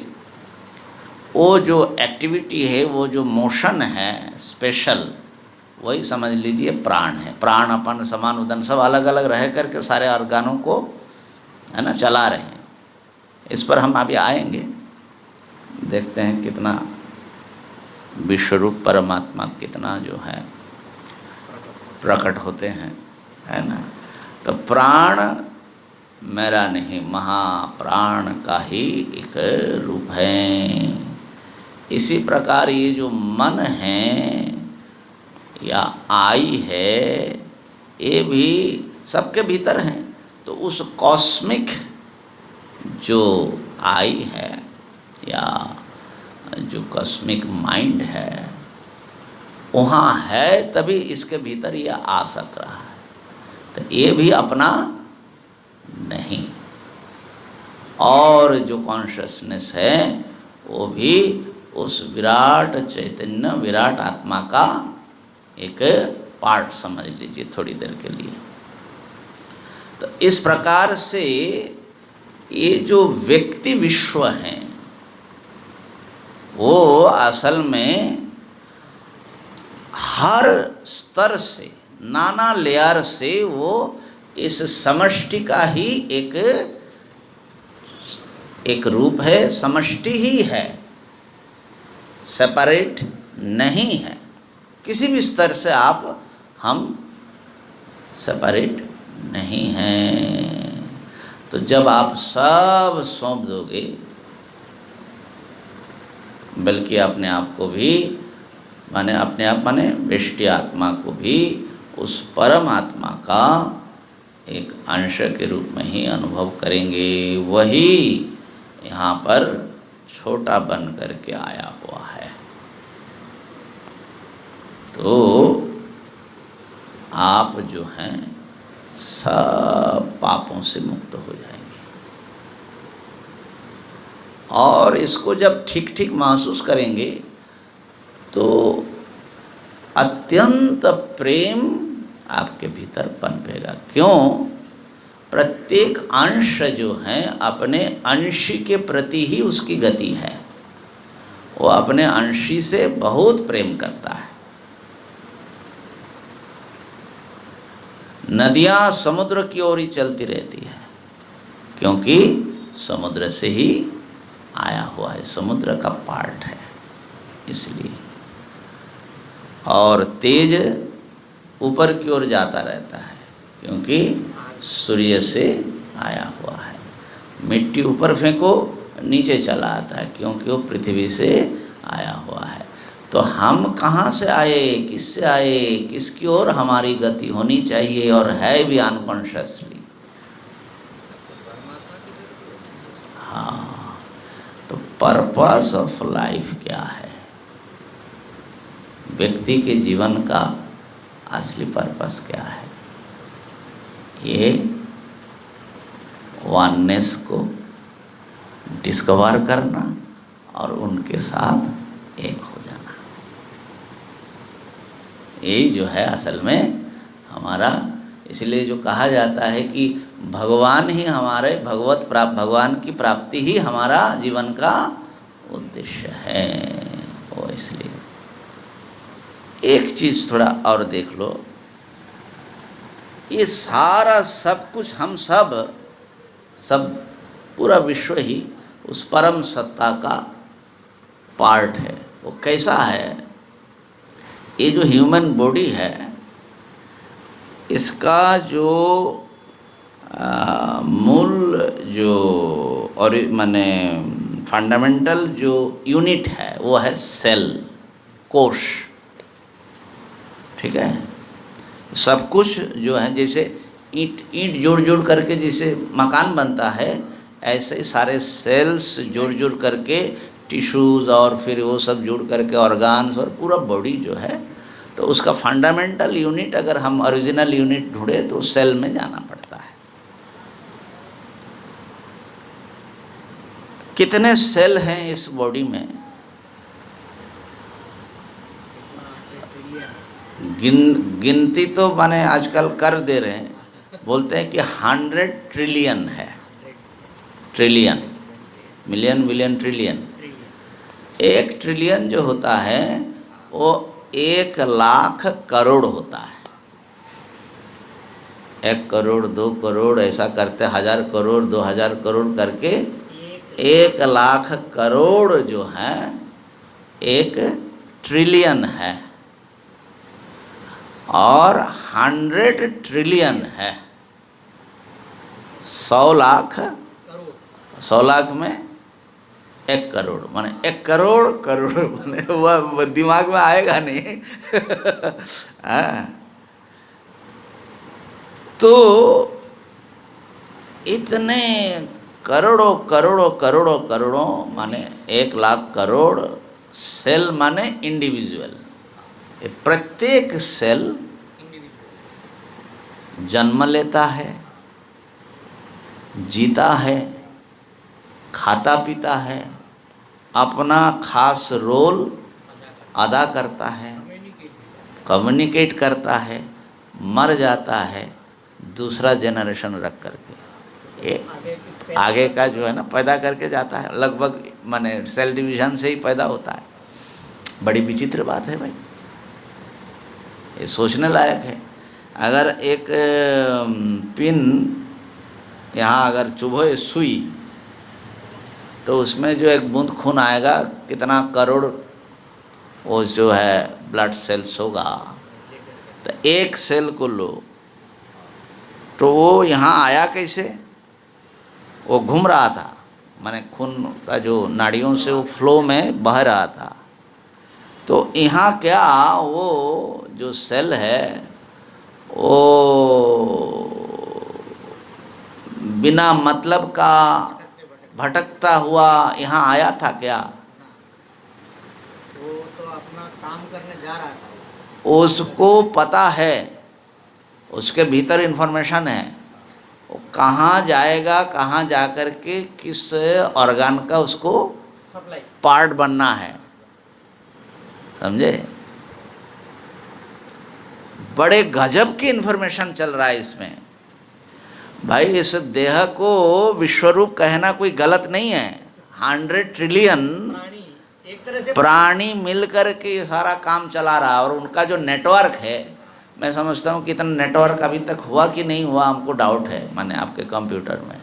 वो जो एक्टिविटी है, वो जो मोशन है स्पेशल, वही समझ लीजिए प्राण है। प्राण अपन समान उदन सब अलग अलग रह करके सारे ऑर्गनों को है ना चला रहे हैं। इस पर हम अभी आएंगे, देखते हैं कितना विश्वरूप परमात्मा कितना जो है प्रकट होते हैं, है ना। तो प्राण मेरा नहीं, महाप्राण का ही एक रूप है। इसी प्रकार ये जो मन है या आई है, ये भी सबके भीतर हैं। तो उस कॉस्मिक जो आई है या जो कॉस्मिक माइंड है, वहाँ है, तभी इसके भीतर ये आ सक रहा है। तो ये भी अपना नहीं। और जो कॉन्शसनेस है वो भी उस विराट चैतन्य, विराट आत्मा का एक पार्ट समझ लीजिए थोड़ी देर के लिए। तो इस प्रकार से ये जो व्यक्ति विश्व हैं वो असल में हर स्तर से, नाना लेयर से वो इस समष्टि का ही एक रूप है, समष्टि ही है, सेपरेट नहीं है। किसी भी स्तर से हम सेपरेट नहीं हैं। तो जब आप सब सौंप दोगे, बल्कि अपने आप को भी, माने अपने आप माने व्यष्टि आत्मा को भी उस परम आत्मा का एक अंश के रूप में ही अनुभव करेंगे। वही यहाँ पर छोटा बन करके आया हुआ है। तो आप जो हैं सब पापों से मुक्त हो जाएंगे। और इसको जब ठीक ठीक महसूस करेंगे तो अत्यंत प्रेम आपके भीतर पनपेगा। क्यों? प्रत्येक अंश जो है अपने अंशी के प्रति ही उसकी गति है, वो अपने अंशी से बहुत प्रेम करता है। नदियाँ समुद्र की ओर ही चलती रहती है, क्योंकि समुद्र से ही आया हुआ है, समुद्र का पार्ट है इसलिए। और तेज ऊपर की ओर जाता रहता है, क्योंकि सूर्य से आया हुआ है। मिट्टी ऊपर फेंको नीचे चला आता है, क्योंकि वो पृथ्वी से आया हुआ है। तो हम कहाँ से आए, किससे आए, किसकी ओर हमारी गति होनी चाहिए, और है भी अनकॉन्शियसली। हाँ, तो पर्पस ऑफ लाइफ क्या है? व्यक्ति के जीवन का असली पर्पस क्या है? ये वननेस को डिस्कवर करना और उनके साथ एक हो जाना, यही जो है असल में हमारा। इसलिए जो कहा जाता है कि भगवान ही हमारे भगवान की प्राप्ति ही हमारा जीवन का उद्देश्य है। वो इसलिए एक चीज़ थोड़ा और देख लो, ये सारा सब कुछ हम सब पूरा विश्व ही उस परम सत्ता का पार्ट है। वो कैसा है? ये जो ह्यूमन बॉडी है, इसका जो मूल जो और माने फंडामेंटल जो यूनिट है वो है सेल, कोश। ठीक है? सब कुछ जो है, जैसे ईंट जोड़ जोड़ करके जैसे मकान बनता है, ऐसे ही सारे सेल्स जोड़ जोड़ करके टिश्यूज़ और फिर वो सब जोड़ करके ऑर्गन्स और पूरा बॉडी जो है, तो उसका फंडामेंटल यूनिट अगर हम ओरिजिनल यूनिट ढूंढे तो सेल में जाना पड़ता है। कितने सेल हैं इस बॉडी में? गिनती तो माने आजकल कर दे रहे हैं, बोलते हैं कि 100 ट्रिलियन है। Trillion, million, billion, trillion. 1 trillion जो होता है वो 1 लाख करोड़ होता है। 1 करोड़, 2 करोड़ ऐसा करते 1000 करोड़, 2000 करोड़ करके 1 लाख करोड़ जो है 1 ट्रिलियन है। और 100 ट्रिलियन है 100 लाख। 100 लाख में 1 करोड़, माने 1 करोड़ करोड़, माने वह दिमाग में आएगा नहीं। तो इतने करोड़ों करोड़ों करोड़ों करोड़ों माने 1 लाख करोड़ सेल माने इंडिविजुअल। प्रत्येक सेल जन्म लेता है, जीता है, खाता पीता है, अपना खास रोल अदा करता है, कम्युनिकेट करता है, मर जाता है, दूसरा जनरेशन रख करके ये आगे का जो है ना पैदा करके जाता है। लगभग माने सेल डिवीजन से ही पैदा होता है। बड़ी विचित्र बात है भाई, ये सोचने लायक है। अगर एक पिन यहाँ अगर चुभे सुई, तो उसमें जो एक बूंद खून आएगा, कितना करोड़ वो जो है ब्लड सेल्स होगा। तो एक सेल को लो, तो वो यहाँ आया कैसे? वो घूम रहा था, माने खून का जो नाड़ियों से वो फ्लो में बह रहा था। तो यहाँ क्या वो जो सेल है वो बिना मतलब का भटकता हुआ यहाँ आया था क्या? वो तो अपना काम करने जा रहा था। उसको पता है, उसके भीतर इन्फॉर्मेशन है, वो कहाँ जाएगा, कहाँ जा कर के किस ऑर्गन का उसको पार्ट बनना है। समझे? बड़े गजब की इन्फॉर्मेशन चल रहा है इसमें। भाई इस देह को विश्वरूप कहना कोई गलत नहीं है। 100 ट्रिलियन प्राणी एक तरह से प्राणी मिलकर के सारा काम चला रहा है, और उनका जो नेटवर्क है, मैं समझता हूँ कि इतना नेटवर्क अभी तक हुआ कि नहीं हुआ, हमको डाउट है। माने आपके कंप्यूटर में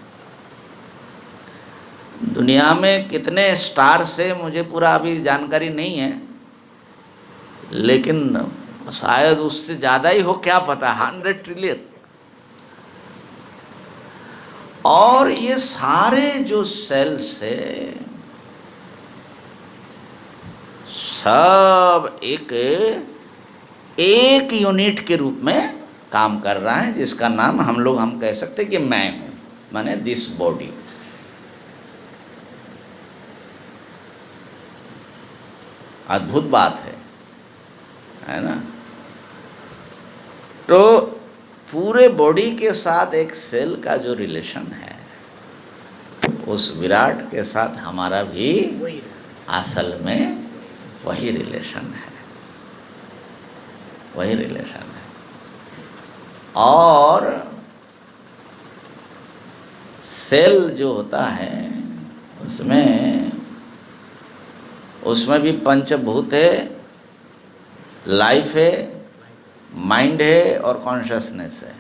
दुनिया में कितने स्टार्स है मुझे पूरा अभी जानकारी नहीं है, लेकिन शायद उससे ज़्यादा ही हो, क्या पता, 100 ट्रिलियन। और ये सारे जो सेल्स है सब एक यूनिट के रूप में काम कर रहा है, जिसका नाम हम कह सकते हैं कि मैं हूँ, माने दिस बॉडी। अद्भुत बात है ना। तो पूरे बॉडी के साथ एक सेल का जो रिलेशन है, उस विराट के साथ हमारा भी वही असल में वही रिलेशन है, वही रिलेशन है। और सेल जो होता है उसमें भी पंचभूत है, लाइफ है, माइंड है और कॉन्शसनेस है।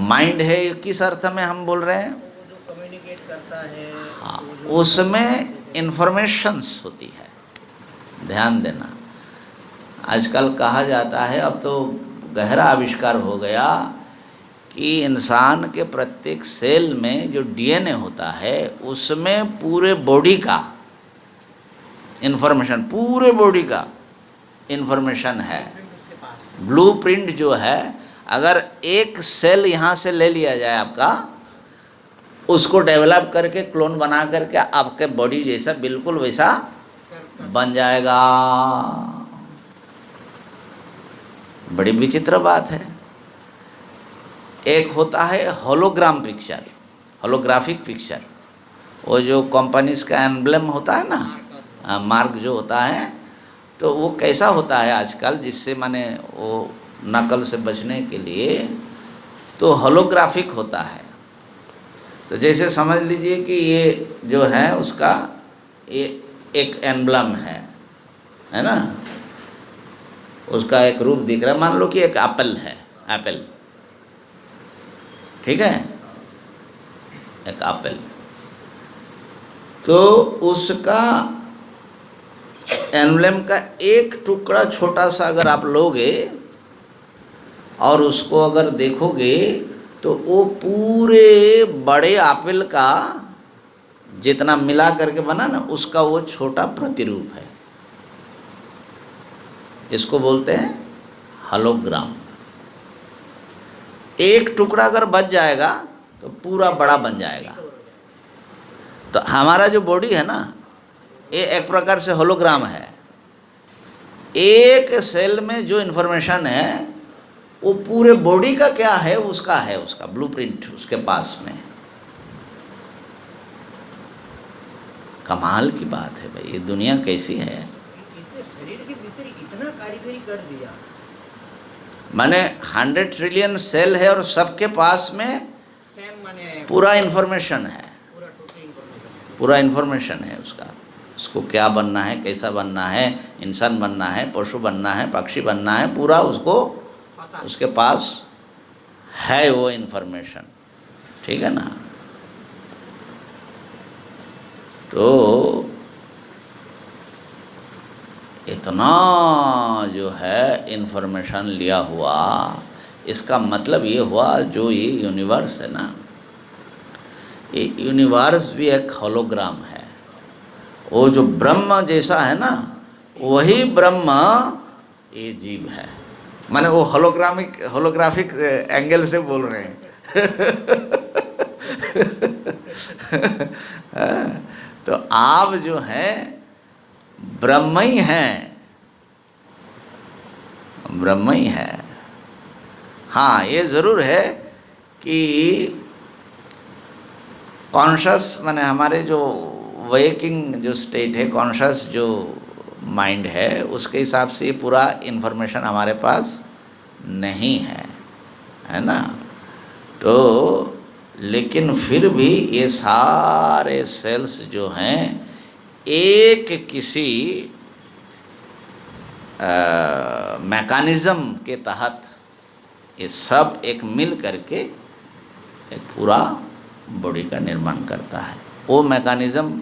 माइंड है किस अर्थ में हम बोल रहे हैं? वो जो कम्युनिकेट करता है, हाँ, वो जो उसमें इंफॉर्मेशंस होती है। ध्यान देना, आजकल कहा जाता है, अब तो गहरा आविष्कार हो गया कि इंसान के प्रत्येक सेल में जो डीएनए होता है उसमें पूरे बॉडी का इंफॉर्मेशन, पूरे बॉडी का इंफॉर्मेशन है। उसके पास ब्लूप्रिंट जो है, अगर एक सेल यहाँ से ले लिया जाए आपका, उसको डेवलप करके क्लोन बना करके आपके बॉडी जैसा बिल्कुल वैसा बन जाएगा। बड़ी विचित्र बात है। एक होता है होलोग्राम पिक्चर, होलोग्राफिक पिक्चर, वो जो कंपनीज का एम्ब्लेम होता है ना, मार्क जो होता है, तो वो कैसा होता है आजकल, जिससे माने वो नकल से बचने के लिए तो होलोग्राफिक होता है। तो जैसे समझ लीजिए कि ये जो है उसका ये एक एम्ब्लम है ना, उसका एक रूप दिख रहा है। मान लो कि एक एप्पल है, एप्पल, ठीक है, एक एप्पल, तो उसका एम्ब्लेम का एक टुकड़ा छोटा सा अगर आप लोगे और उसको अगर देखोगे तो वो पूरे बड़े एप्पल का जितना मिला करके बना ना, उसका वो छोटा प्रतिरूप है। इसको बोलते हैं होलोग्राम। एक टुकड़ा अगर बच जाएगा तो पूरा बड़ा बन जाएगा। तो हमारा जो बॉडी है ना, ये एक प्रकार से होलोग्राम है। एक सेल में जो इन्फॉर्मेशन है वो पूरे बॉडी का क्या है, उसका ब्लूप्रिंट उसके पास में। कमाल की बात है भाई, ये दुनिया कैसी है। इतने शरीर के भीतर इतना कारीगरी कर दिया। माने 100 ट्रिलियन सेल है और सबके पास में सेम माने पूरा इन्फॉर्मेशन है, पूरा टोटल इंफॉर्मेशन। पूरा इन्फॉर्मेशन है उसको क्या बनना है, कैसा बनना है, इंसान बनना है, पशु बनना है, पक्षी बनना है, पूरा उसको उसके पास है वो इन्फॉर्मेशन। ठीक है ना। तो इतना जो है इन्फॉर्मेशन लिया हुआ, इसका मतलब ये हुआ जो ये यूनिवर्स है ना, ये यूनिवर्स भी एक होलोग्राम है। वो जो ब्रह्म जैसा है ना, वही ब्रह्म ये जीव है। माने वो होलोग्राफिक एंगल से बोल रहे हैं। तो आप जो है ब्रह्म ही हैं, ब्रह्म ही है। हाँ, ये ज़रूर है कि कॉन्शस माने हमारे जो वेकिंग जो स्टेट है, कॉन्शस जो माइंड है, उसके हिसाब से पूरा इन्फॉर्मेशन हमारे पास नहीं है ना। तो लेकिन फिर भी ये सारे सेल्स जो हैं एक किसी मैकेनिज़्म के तहत ये सब एक मिल करके एक पूरा बॉडी का निर्माण करता है। वो मैकेनिज़्म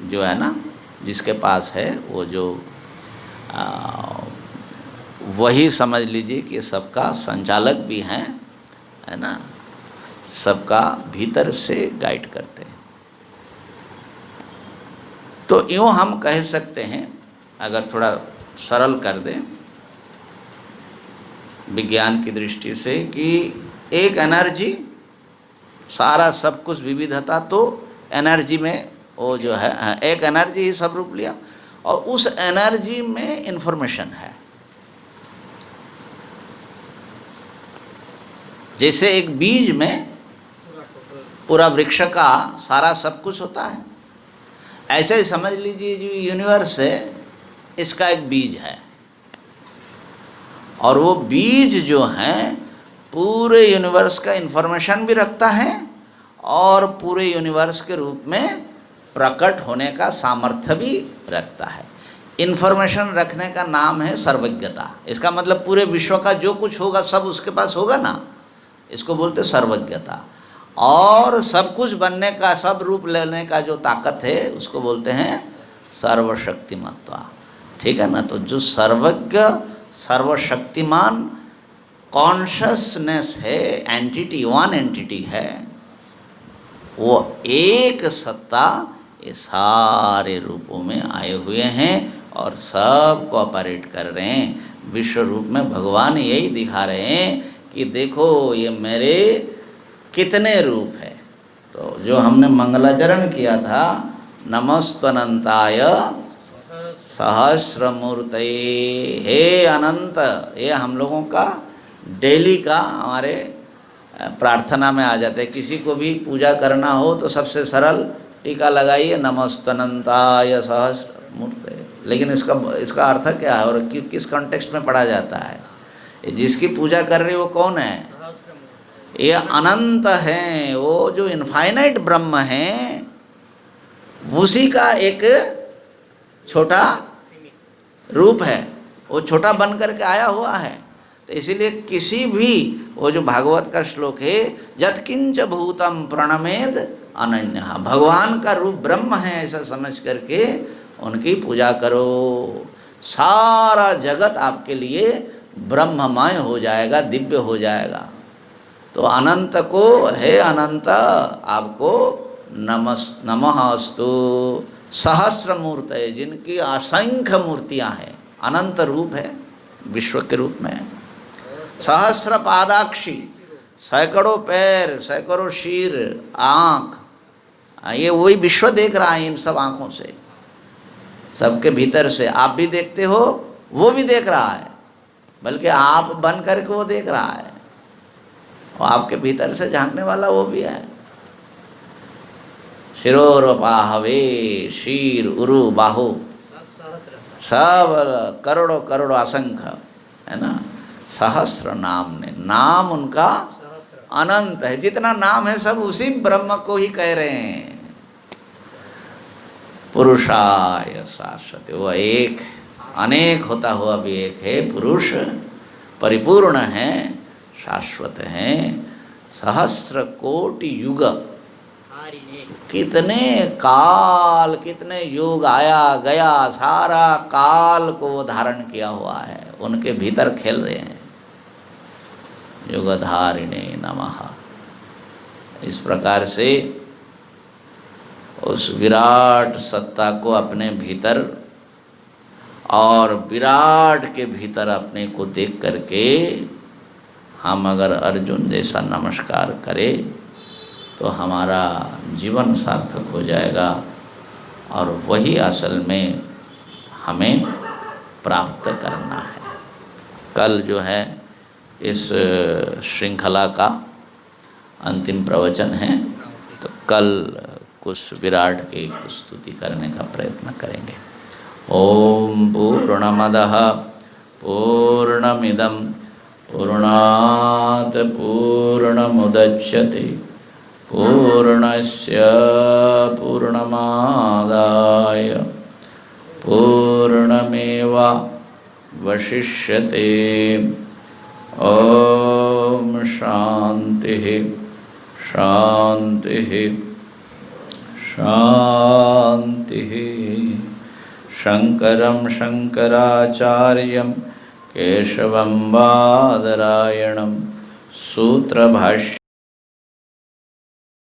जो है ना, जिसके पास है वो जो वही समझ लीजिए कि सबका संचालक भी हैं, है ना, सबका भीतर से गाइड करते हैं। तो यूँ हम कह सकते हैं, अगर थोड़ा सरल कर दें विज्ञान की दृष्टि से, कि एक एनर्जी, सारा सब कुछ विविधता तो एनर्जी में वो जो है, एक एनर्जी ही सब रूप लिया, और उस एनर्जी में इंफॉर्मेशन है। जैसे एक बीज में पूरा वृक्ष का सारा सब कुछ होता है, ऐसे ही समझ लीजिए जो यूनिवर्स है इसका एक बीज है, और वो बीज जो है पूरे यूनिवर्स का इन्फॉर्मेशन भी रखता है और पूरे यूनिवर्स के रूप में प्रकट होने का सामर्थ्य भी रखता है। इन्फॉर्मेशन रखने का नाम है सर्वज्ञता। इसका मतलब पूरे विश्व का जो कुछ होगा सब उसके पास होगा ना, इसको बोलते सर्वज्ञता। और सब कुछ बनने का, सब रूप लेने का जो ताकत है उसको बोलते हैं सर्वशक्तिमत्ता। ठीक है ना। तो जो सर्वज्ञ सर्वशक्तिमान कॉन्शसनेस है, एंटिटी, वन एंटिटी है, वो एक सत्ता ये सारे रूपों में आए हुए हैं और सब को ऑपरेट कर रहे हैं। विश्व रूप में भगवान यही दिखा रहे हैं कि देखो ये मेरे कितने रूप है। तो जो हमने मंगलाचरण किया था, नमस्त्वनंताय सहस्रमूर्तये, हे अनंत, ये हम लोगों का डेली का हमारे प्रार्थना में आ जाता है। किसी को भी पूजा करना हो तो सबसे सरल टीका लगाइए, नमस्तनंताय सहस्रमूर्तये। लेकिन इसका अर्थ क्या है और किस कॉन्टेक्स्ट में पढ़ा जाता है? जिसकी पूजा कर रहे हो वो कौन है? ये अनंत हैं, वो जो इनफाइनाइट ब्रह्म हैं, उसी का एक छोटा रूप है, वो छोटा बन करके आया हुआ है। तो इसीलिए किसी भी, वो जो भागवत का श्लोक है, यत्किंच भूतम प्रणमेद अनन्यः, भगवान का रूप ब्रह्म है ऐसा समझ करके उनकी पूजा करो। सारा जगत आपके लिए ब्रह्ममय हो जाएगा, दिव्य हो जाएगा। तो अनंत को, हे अनंत, आपको नमः अस्तु। सहस्र मूर्तये, जिनकी असंख्य मूर्तियां हैं, अनंत रूप है विश्व के रूप में। सहस्र पादाक्षी, सैकड़ों पैर, सैकड़ों शीर, आँख, ये वही विश्व देख रहा है इन सब आँखों से, सबके भीतर से। आप भी देखते हो, वो भी देख रहा है, बल्कि आप बन करके वो देख रहा है, और आपके भीतर से झांकने वाला वो भी है। शिरोरपाहवे, शीर, उरु, बाहु, सब करोड़ों करोड़ों असंख्य, है ना। सहस्र नाम ने, नाम उनका अनंत है। जितना नाम है सब उसी ब्रह्म को ही कह रहे हैं। पुरुषाय शाश्वत, वो एक, अनेक होता हुआ भी एक है। पुरुष परिपूर्ण है, शाश्वत हैं। सहस्र कोटि युग, कितने काल, कितने युग आया गया, सारा काल को वो धारण किया हुआ है, उनके भीतर खेल रहे हैं। युगधारिणे नमः। इस प्रकार से उस विराट सत्ता को अपने भीतर और विराट के भीतर अपने को देख करके हम अगर अर्जुन जैसा नमस्कार करें तो हमारा जीवन सार्थक हो जाएगा, और वही असल में हमें प्राप्त करना है। कल जो है इस श्रृंखला का अंतिम प्रवचन है, तो कल कुछ विराट की स्तुति करने का प्रयत्न करेंगे। ओम पूर्णमदः पूर्णमिदं पूर्णात् पूर्णमुदच्यते पूर्णस्य पूर्णमादाय पूर्णमेवावशिष्यते। ओम शांति शांति शांति। शंकरं शंकराचार्यं केशवं बादरायणं सूत्रभाष्य